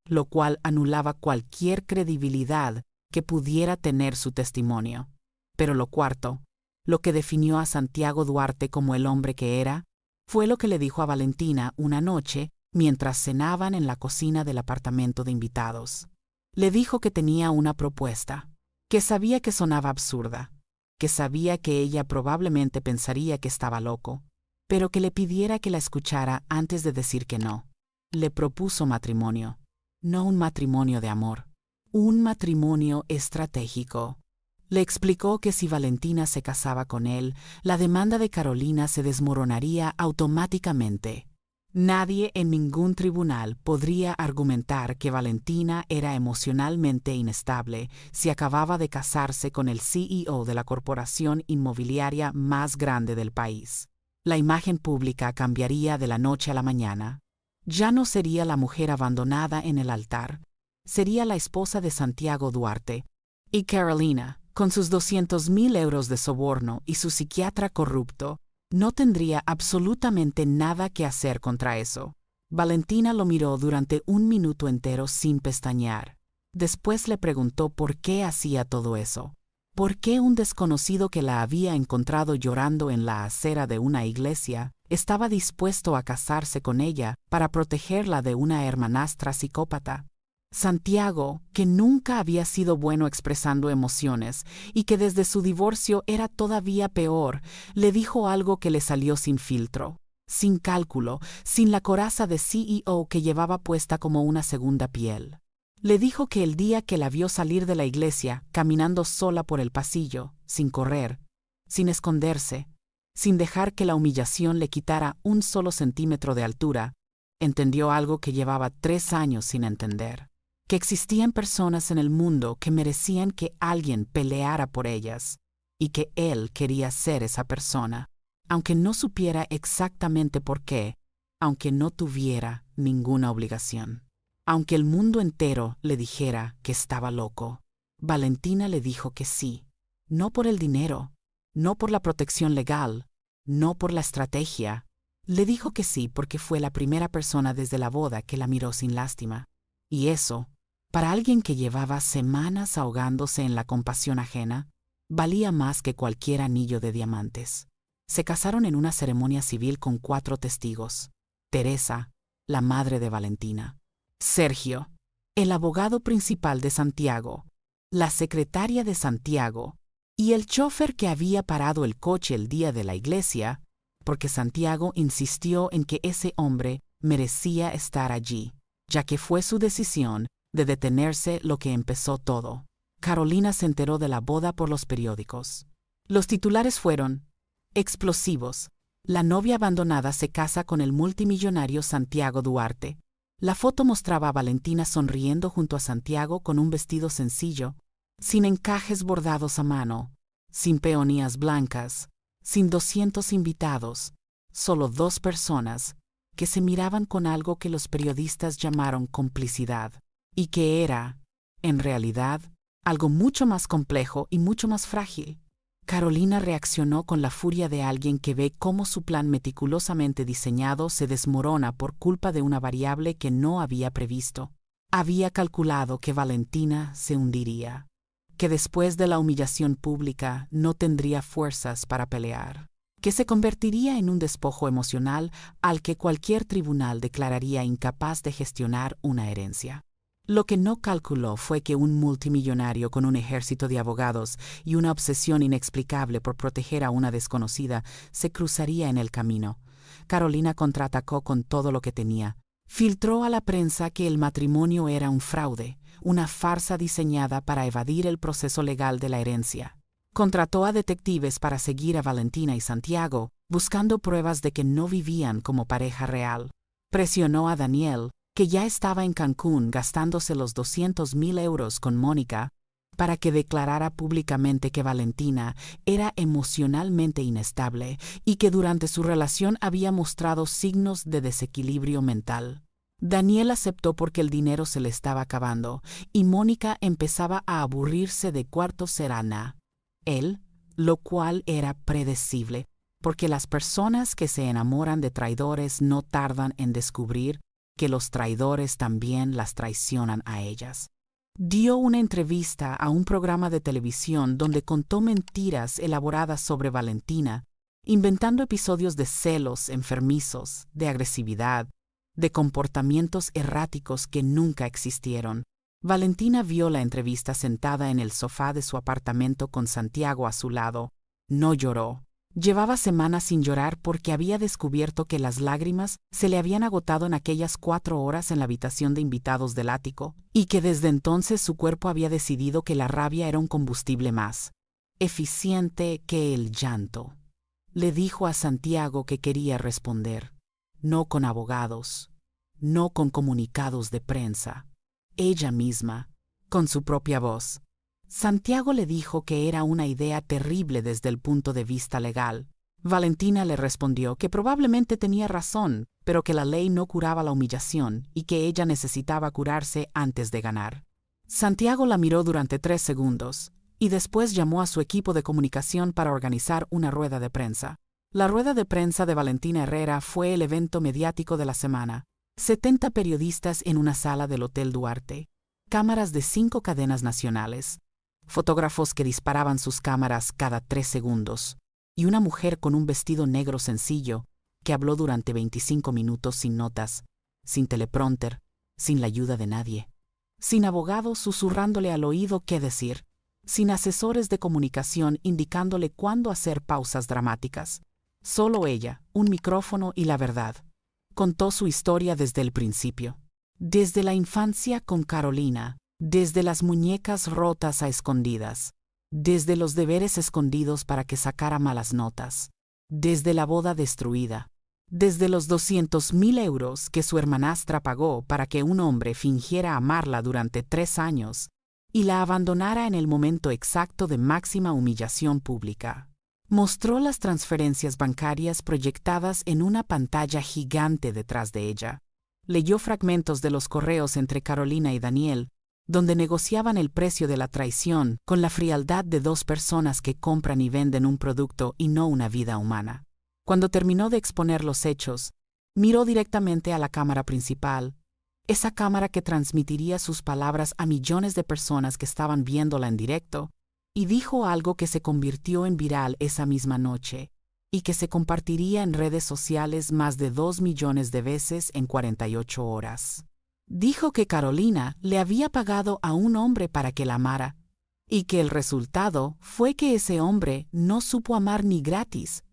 lo cual anulaba cualquier credibilidad que pudiera tener su testimonio. Pero lo cuarto, lo que definió a Santiago Duarte como el hombre que era, fue lo que le dijo a Valentina una noche mientras cenaban en la cocina del apartamento de invitados. Le dijo que tenía una propuesta, que sabía que sonaba absurda, que sabía que ella probablemente pensaría que estaba loco, pero que le pidiera que la escuchara antes de decir que no. Le propuso matrimonio, no un matrimonio de amor, un matrimonio estratégico. Le explicó que si Valentina se casaba con él, la demanda de Carolina se desmoronaría automáticamente. Nadie en ningún tribunal podría argumentar que Valentina era emocionalmente inestable si acababa de casarse con el CEO de la corporación inmobiliaria más grande del país. La imagen pública cambiaría de la noche a la mañana. Ya no sería la mujer abandonada en el altar, sería la esposa de Santiago Duarte. Y Carolina, con sus 200,000 euros de soborno y su psiquiatra corrupto, no tendría absolutamente nada que hacer contra eso. Valentina lo miró durante 1 minuto entero sin pestañear. Después le preguntó por qué hacía todo eso. ¿Por qué un desconocido que la había encontrado llorando en la acera de una iglesia estaba dispuesto a casarse con ella para protegerla de una hermanastra psicópata? Santiago, que nunca había sido bueno expresando emociones y que desde su divorcio era todavía peor, le dijo algo que le salió sin filtro, sin cálculo, sin la coraza de CEO que llevaba puesta como una segunda piel. Le dijo que el día que la vio salir de la iglesia, caminando sola por el pasillo, sin correr, sin esconderse, sin dejar que la humillación le quitara 1 solo centímetro de altura, Entendió algo que llevaba 3 años sin entender: que existían personas en el mundo que merecían que alguien peleara por ellas, y que él quería ser esa persona, aunque no supiera exactamente por qué, aunque no tuviera ninguna obligación. Aunque el mundo entero le dijera que estaba loco, Valentina le dijo que sí, no por el dinero, no por la protección legal, no por la estrategia. Le dijo que sí porque fue la primera persona desde la boda que la miró sin lástima. Y eso, para alguien que llevaba semanas ahogándose en la compasión ajena, valía más que cualquier anillo de diamantes. Se casaron en una ceremonia civil con 4 testigos: Teresa, la madre de Valentina; Sergio, el abogado principal de Santiago; la secretaria de Santiago; y el chofer que había parado el coche el día de la iglesia, porque Santiago insistió en que ese hombre merecía estar allí, ya que fue su decisión de detenerse lo que empezó todo. Carolina se enteró de la boda por los periódicos. Los titulares fueron: explosivos. La novia abandonada se casa con el multimillonario Santiago Duarte. La foto mostraba a Valentina sonriendo junto a Santiago con un vestido sencillo, sin encajes bordados a mano, sin peonías blancas, sin 200 invitados, solo 2 personas que se miraban con algo que los periodistas llamaron complicidad, y que era, en realidad, algo mucho más complejo y mucho más frágil. Carolina reaccionó con la furia de alguien que ve cómo su plan meticulosamente diseñado se desmorona por culpa de una variable que no había previsto. Había calculado que Valentina se hundiría, que después de la humillación pública no tendría fuerzas para pelear, que se convertiría en un despojo emocional al que cualquier tribunal declararía incapaz de gestionar una herencia. Lo que no calculó fue que un multimillonario con un ejército de abogados y una obsesión inexplicable por proteger a una desconocida se cruzaría en el camino. Carolina contraatacó con todo lo que tenía. Filtró a la prensa que el matrimonio era un fraude, una farsa diseñada para evadir el proceso legal de la herencia. Contrató a detectives para seguir a Valentina y Santiago, buscando pruebas de que no vivían como pareja real. Presionó a Daniel, que ya estaba en Cancún gastándose los 200.000 euros con Mónica, para que declarara públicamente que Valentina era emocionalmente inestable y que durante su relación había mostrado signos de desequilibrio mental. Daniel aceptó porque el dinero se le estaba acabando y Mónica empezaba a aburrirse de cuarto serana. Él, lo cual era predecible, porque las personas que se enamoran de traidores no tardan en descubrir que los traidores también las traicionan a ellas. Dio una entrevista a un programa de televisión donde contó mentiras elaboradas sobre Valentina, inventando episodios de celos enfermizos, de agresividad, de comportamientos erráticos que nunca existieron. Valentina vio la entrevista sentada en el sofá de su apartamento con Santiago a su lado. No lloró. Llevaba semanas sin llorar porque había descubierto que las lágrimas se le habían agotado en aquellas 4 horas en la habitación de invitados del ático, y que desde entonces su cuerpo había decidido que la rabia era un combustible más eficiente que el llanto. Le dijo a Santiago que quería responder, no con abogados, no con comunicados de prensa, ella misma, con su propia voz. Santiago le dijo que era una idea terrible desde el punto de vista legal. Valentina le respondió que probablemente tenía razón, pero que la ley no curaba la humillación y que ella necesitaba curarse antes de ganar. Santiago la miró durante 3 segundos y después llamó a su equipo de comunicación para organizar una rueda de prensa. La rueda de prensa de Valentina Herrera fue el evento mediático de la semana. 70 periodistas en una sala del Hotel Duarte, cámaras de 5 cadenas nacionales, fotógrafos que disparaban sus cámaras cada 3 segundos, y una mujer con un vestido negro sencillo que habló durante 25 minutos sin notas, sin teleprompter, sin la ayuda de nadie, sin abogados susurrándole al oído qué decir, sin asesores de comunicación indicándole cuándo hacer pausas dramáticas. Solo ella, un micrófono y la verdad. Contó su historia desde el principio. Desde la infancia con Carolina, desde las muñecas rotas a escondidas, desde los deberes escondidos para que sacara malas notas, desde la boda destruida, Desde los 200.000 euros que su hermanastra pagó para que un hombre fingiera amarla durante 3 años y la abandonara en el momento exacto de máxima humillación pública. Mostró las transferencias bancarias proyectadas en una pantalla gigante detrás de ella. Leyó fragmentos de los correos entre Carolina y Daniel, donde negociaban el precio de la traición con la frialdad de 2 personas que compran y venden un producto y no una vida humana. Cuando terminó de exponer los hechos, miró directamente a la cámara principal, esa cámara que transmitiría sus palabras a millones de personas que estaban viéndola en directo, y dijo algo que se convirtió en viral esa misma noche y que se compartiría en redes sociales más de 2 millones de veces en 48 horas. Dijo que Carolina le había pagado a un hombre para que la amara y que el resultado fue que ese hombre no supo amar ni gratis,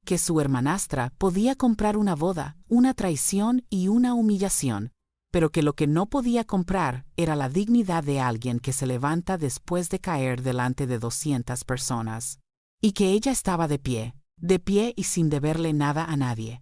que su hermanastra podía comprar una boda, una traición y una humillación, pero que lo que no podía comprar era la dignidad de alguien que se levanta después de caer delante de 200 personas, y que ella estaba de pie y sin deberle nada a nadie.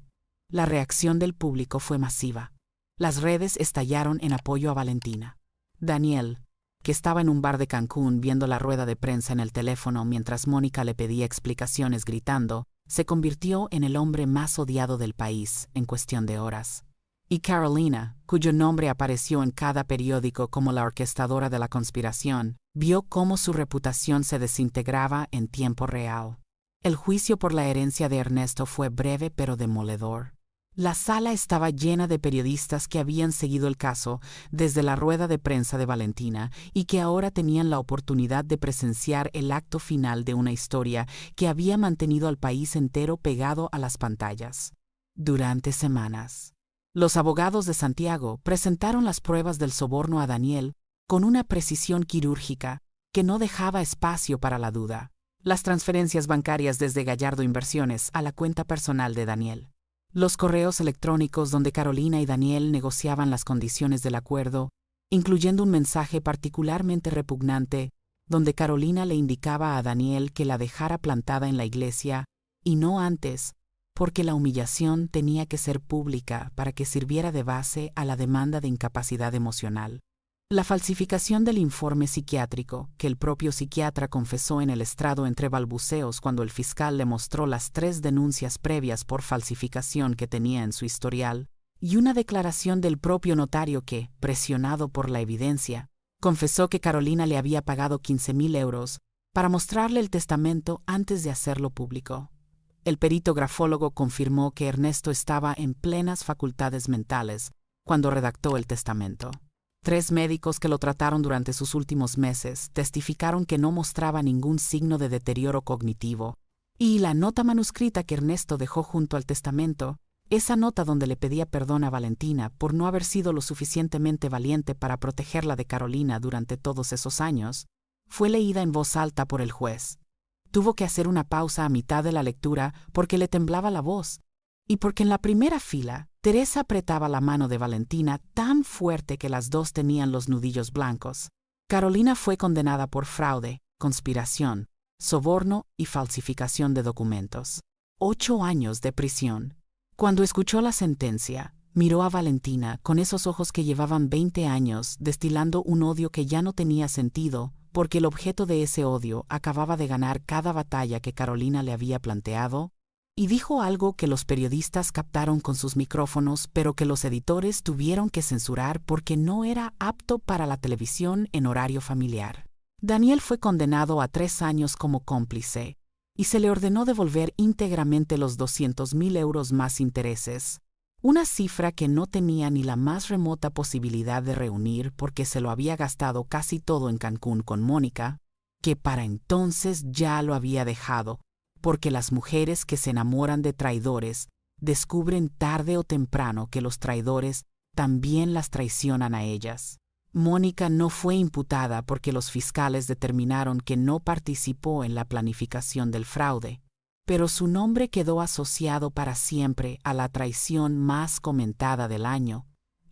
La reacción del público fue masiva. Las redes estallaron en apoyo a Valentina. Daniel, que estaba en un bar de Cancún viendo la rueda de prensa en el teléfono mientras Mónica le pedía explicaciones gritando, se convirtió en el hombre más odiado del país en cuestión de horas. Y Carolina, cuyo nombre apareció en cada periódico como la orquestadora de la conspiración, vio cómo su reputación se desintegraba en tiempo real. El juicio por la herencia de Ernesto fue breve pero demoledor. La sala estaba llena de periodistas que habían seguido el caso desde la rueda de prensa de Valentina y que ahora tenían la oportunidad de presenciar el acto final de una historia que había mantenido al país entero pegado a las pantallas. Durante semanas, los abogados de Santiago presentaron las pruebas del soborno a Daniel con una precisión quirúrgica que no dejaba espacio para la duda. Las transferencias bancarias desde Gallardo Inversiones a la cuenta personal de Daniel. Los correos electrónicos donde Carolina y Daniel negociaban las condiciones del acuerdo, incluyendo un mensaje particularmente repugnante, donde Carolina le indicaba a Daniel que la dejara plantada en la iglesia, y no antes, porque la humillación tenía que ser pública para que sirviera de base a la demanda de incapacidad emocional. La falsificación del informe psiquiátrico, que el propio psiquiatra confesó en el estrado entre balbuceos cuando el fiscal le mostró las 3 denuncias previas por falsificación que tenía en su historial, y una declaración del propio notario que, presionado por la evidencia, confesó que Carolina le había pagado 15.000 euros para mostrarle el testamento antes de hacerlo público. El perito grafólogo confirmó que Ernesto estaba en plenas facultades mentales cuando redactó el testamento. 3 médicos que lo trataron durante sus últimos meses testificaron que no mostraba ningún signo de deterioro cognitivo, y la nota manuscrita que Ernesto dejó junto al testamento, esa nota donde le pedía perdón a Valentina por no haber sido lo suficientemente valiente para protegerla de Carolina durante todos esos años, fue leída en voz alta por el juez. Tuvo que hacer una pausa a mitad de la lectura porque le temblaba la voz, y porque en la primera fila, Teresa apretaba la mano de Valentina tan fuerte que las dos tenían los nudillos blancos. Carolina fue condenada por fraude, conspiración, soborno y falsificación de documentos. 8 años de prisión. Cuando escuchó la sentencia, miró a Valentina con esos ojos que llevaban 20 años destilando un odio que ya no tenía sentido, porque el objeto de ese odio acababa de ganar cada batalla que Carolina le había planteado, y dijo algo que los periodistas captaron con sus micrófonos, pero que los editores tuvieron que censurar porque no era apto para la televisión en horario familiar. Daniel fue condenado a 3 años como cómplice, y se le ordenó devolver íntegramente los 200.000 euros más intereses, una cifra que no tenía ni la más remota posibilidad de reunir porque se lo había gastado casi todo en Cancún con Mónica, que para entonces ya lo había dejado, porque las mujeres que se enamoran de traidores descubren tarde o temprano que los traidores también las traicionan a ellas. Mónica no fue imputada porque los fiscales determinaron que no participó en la planificación del fraude, pero su nombre quedó asociado para siempre a la traición más comentada del año,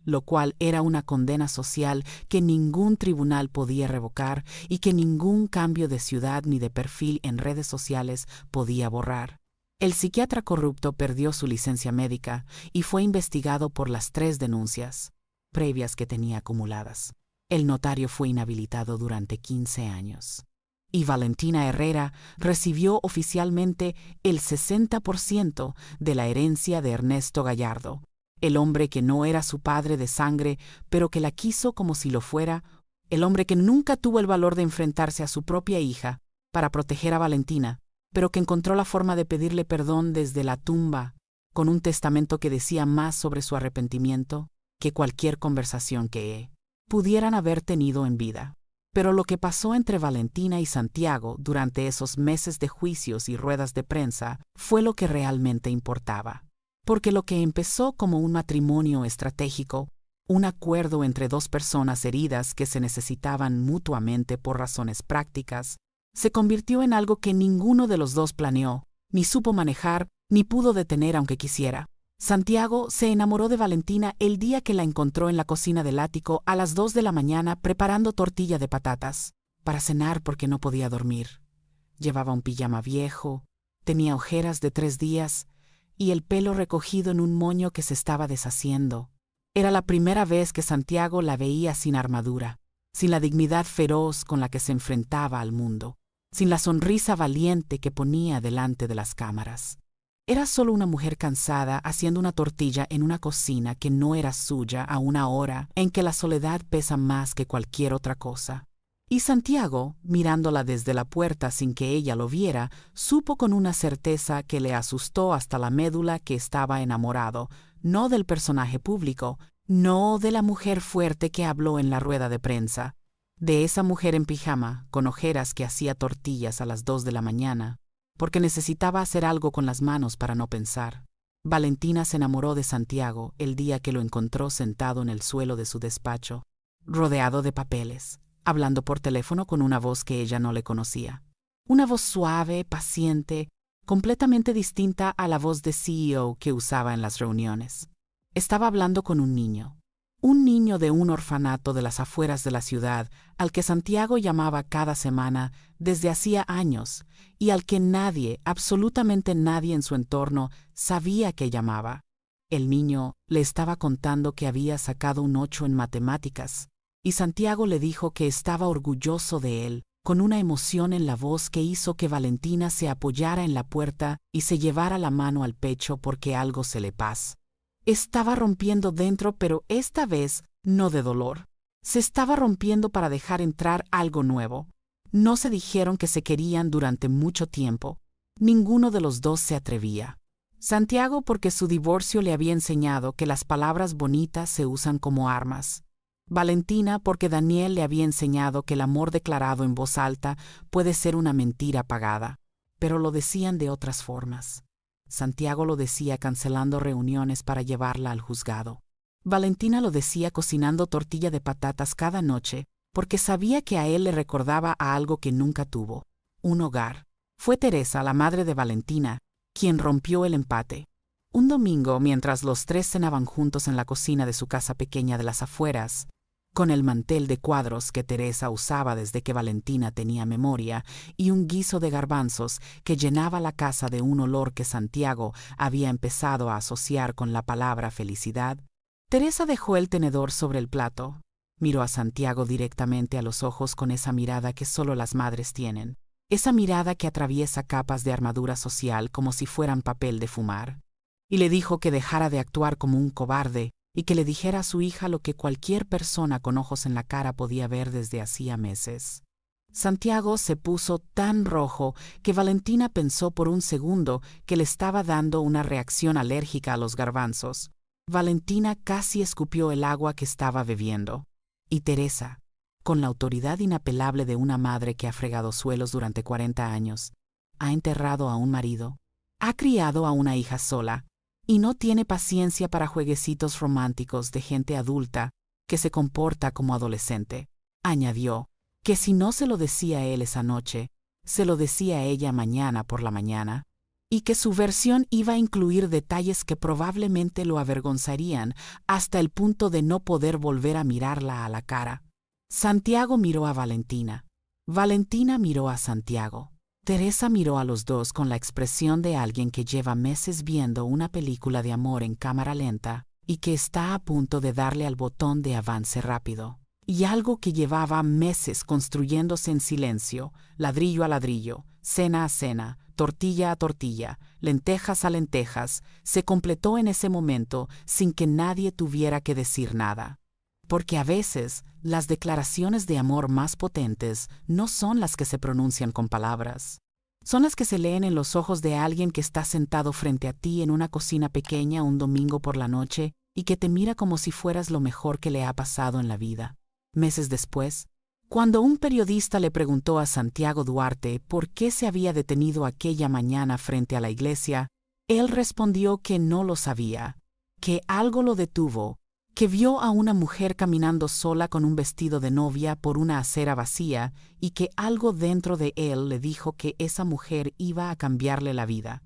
lo cual era una condena social que ningún tribunal podía revocar y que ningún cambio de ciudad ni de perfil en redes sociales podía borrar. El psiquiatra corrupto perdió su licencia médica y fue investigado por las 3 denuncias previas que tenía acumuladas. El notario fue inhabilitado durante 15 años. Y Valentina Herrera recibió oficialmente el 60% de la herencia de Ernesto Gallardo, el hombre que no era su padre de sangre, pero que la quiso como si lo fuera, el hombre que nunca tuvo el valor de enfrentarse a su propia hija para proteger a Valentina, pero que encontró la forma de pedirle perdón desde la tumba, con un testamento que decía más sobre su arrepentimiento que cualquier conversación que pudieran haber tenido en vida. Pero lo que pasó entre Valentina y Santiago durante esos meses de juicios y ruedas de prensa fue lo que realmente importaba. Porque lo que empezó como un matrimonio estratégico, un acuerdo entre 2 personas heridas que se necesitaban mutuamente por razones prácticas, se convirtió en algo que ninguno de los dos planeó, ni supo manejar, ni pudo detener aunque quisiera. Santiago se enamoró de Valentina el día que la encontró en la cocina del ático a las 2 de la mañana preparando tortilla de patatas, para cenar porque no podía dormir. Llevaba un pijama viejo, tenía ojeras de 3 días y el pelo recogido en un moño que se estaba deshaciendo. Era la primera vez que Santiago la veía sin armadura, sin la dignidad feroz con la que se enfrentaba al mundo, sin la sonrisa valiente que ponía delante de las cámaras. Era solo una mujer cansada haciendo una tortilla en una cocina que no era suya a una hora en que la soledad pesa más que cualquier otra cosa. Y Santiago, mirándola desde la puerta sin que ella lo viera, supo con una certeza que le asustó hasta la médula que estaba enamorado, no del personaje público, no de la mujer fuerte que habló en la rueda de prensa, de esa mujer en pijama, con ojeras que hacía tortillas a las 2 de la mañana, porque necesitaba hacer algo con las manos para no pensar. Valentina se enamoró de Santiago el día que lo encontró sentado en el suelo de su despacho, rodeado de papeles, hablando por teléfono con una voz que ella no le conocía. Una voz suave, paciente, completamente distinta a la voz de CEO que usaba en las reuniones. Estaba hablando con un niño de un orfanato de las afueras de la ciudad, al que Santiago llamaba cada semana desde hacía años y al que nadie, absolutamente nadie en su entorno, sabía que llamaba. El niño le estaba contando que había sacado un 8 en matemáticas, y Santiago le dijo que estaba orgulloso de él, con una emoción en la voz que hizo que Valentina se apoyara en la puerta y se llevara la mano al pecho porque algo se le pasó. Estaba rompiendo dentro, pero esta vez no de dolor. Se estaba rompiendo para dejar entrar algo nuevo. No se dijeron que se querían durante mucho tiempo. Ninguno de los dos se atrevía. Santiago porque su divorcio le había enseñado que las palabras bonitas se usan como armas. Valentina porque Daniel le había enseñado que el amor declarado en voz alta puede ser una mentira pagada, pero lo decían de otras formas. Santiago lo decía cancelando reuniones para llevarla al juzgado. Valentina lo decía cocinando tortilla de patatas cada noche porque sabía que a él le recordaba a algo que nunca tuvo, un hogar. Fue Teresa, la madre de Valentina, quien rompió el empate. Un domingo, mientras los 3 cenaban juntos en la cocina de su casa pequeña de las afueras, con el mantel de cuadros que Teresa usaba desde que Valentina tenía memoria y un guiso de garbanzos que llenaba la casa de un olor que Santiago había empezado a asociar con la palabra felicidad, Teresa dejó el tenedor sobre el plato, miró a Santiago directamente a los ojos con esa mirada que solo las madres tienen, esa mirada que atraviesa capas de armadura social como si fueran papel de fumar, y le dijo que dejara de actuar como un cobarde y que le dijera a su hija lo que cualquier persona con ojos en la cara podía ver desde hacía meses. Santiago se puso tan rojo que Valentina pensó por un segundo que le estaba dando una reacción alérgica a los garbanzos. Valentina casi escupió el agua que estaba bebiendo. Y Teresa, con la autoridad inapelable de una madre que ha fregado suelos durante 40 años, ha enterrado a un marido, ha criado a una hija sola, y no tiene paciencia para jueguecitos románticos de gente adulta que se comporta como adolescente. Añadió que si no se lo decía él esa noche, se lo decía ella mañana por la mañana, y que su versión iba a incluir detalles que probablemente lo avergonzarían hasta el punto de no poder volver a mirarla a la cara. Santiago miró a Valentina. Valentina miró a Santiago. Teresa miró a los dos con la expresión de alguien que lleva meses viendo una película de amor en cámara lenta y que está a punto de darle al botón de avance rápido. Y algo que llevaba meses construyéndose en silencio, ladrillo a ladrillo, cena a cena, tortilla a tortilla, lentejas a lentejas, se completó en ese momento sin que nadie tuviera que decir nada. Porque a veces las declaraciones de amor más potentes no son las que se pronuncian con palabras. Son las que se leen en los ojos de alguien que está sentado frente a ti en una cocina pequeña un domingo por la noche y que te mira como si fueras lo mejor que le ha pasado en la vida. Meses después, cuando un periodista le preguntó a Santiago Duarte por qué se había detenido aquella mañana frente a la iglesia, él respondió que no lo sabía, que algo lo detuvo, que vio a una mujer caminando sola con un vestido de novia por una acera vacía y que algo dentro de él le dijo que esa mujer iba a cambiarle la vida.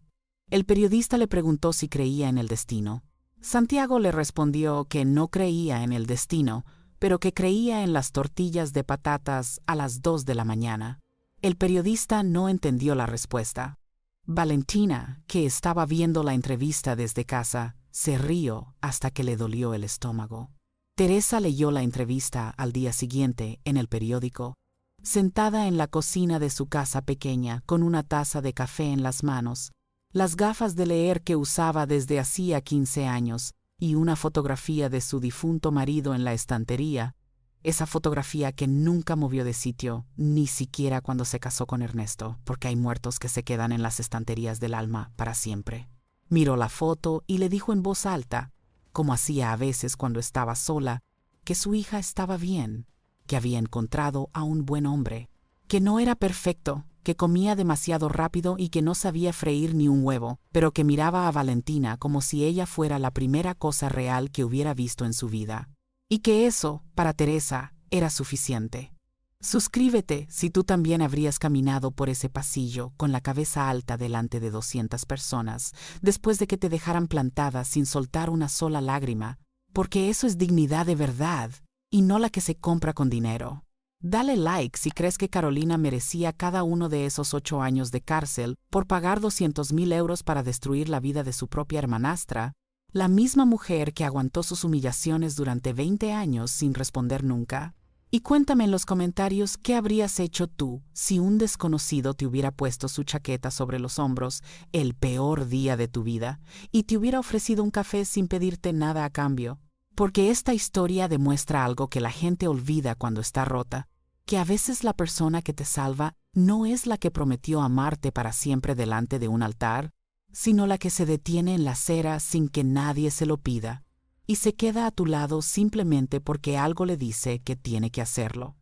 El periodista le preguntó si creía en el destino. Santiago le respondió que no creía en el destino, pero que creía en las tortillas de patatas a las 2 de la mañana. El periodista no entendió la respuesta. Valentina, que estaba viendo la entrevista desde casa, se rió hasta que le dolió el estómago. Teresa leyó la entrevista al día siguiente en el periódico, sentada en la cocina de su casa pequeña con una taza de café en las manos, las gafas de leer que usaba desde hacía 15 años y una fotografía de su difunto marido en la estantería, esa fotografía que nunca movió de sitio, ni siquiera cuando se casó con Ernesto, porque hay muertos que se quedan en las estanterías del alma para siempre. Miró la foto y le dijo en voz alta, como hacía a veces cuando estaba sola, que su hija estaba bien, que había encontrado a un buen hombre, que no era perfecto, que comía demasiado rápido y que no sabía freír ni un huevo, pero que miraba a Valentina como si ella fuera la primera cosa real que hubiera visto en su vida. Y que eso, para Teresa, era suficiente. Suscríbete si tú también habrías caminado por ese pasillo con la cabeza alta delante de 200 personas, después de que te dejaran plantada sin soltar una sola lágrima, porque eso es dignidad de verdad y no la que se compra con dinero. Dale like si crees que Carolina merecía cada uno de esos 8 años de cárcel por pagar 200,000 euros para destruir la vida de su propia hermanastra, la misma mujer que aguantó sus humillaciones durante 20 años sin responder nunca. Y cuéntame en los comentarios qué habrías hecho tú si un desconocido te hubiera puesto su chaqueta sobre los hombros el peor día de tu vida y te hubiera ofrecido un café sin pedirte nada a cambio. Porque esta historia demuestra algo que la gente olvida cuando está rota, que a veces la persona que te salva no es la que prometió amarte para siempre delante de un altar, sino la que se detiene en la acera sin que nadie se lo pida, y se queda a tu lado simplemente porque algo le dice que tiene que hacerlo.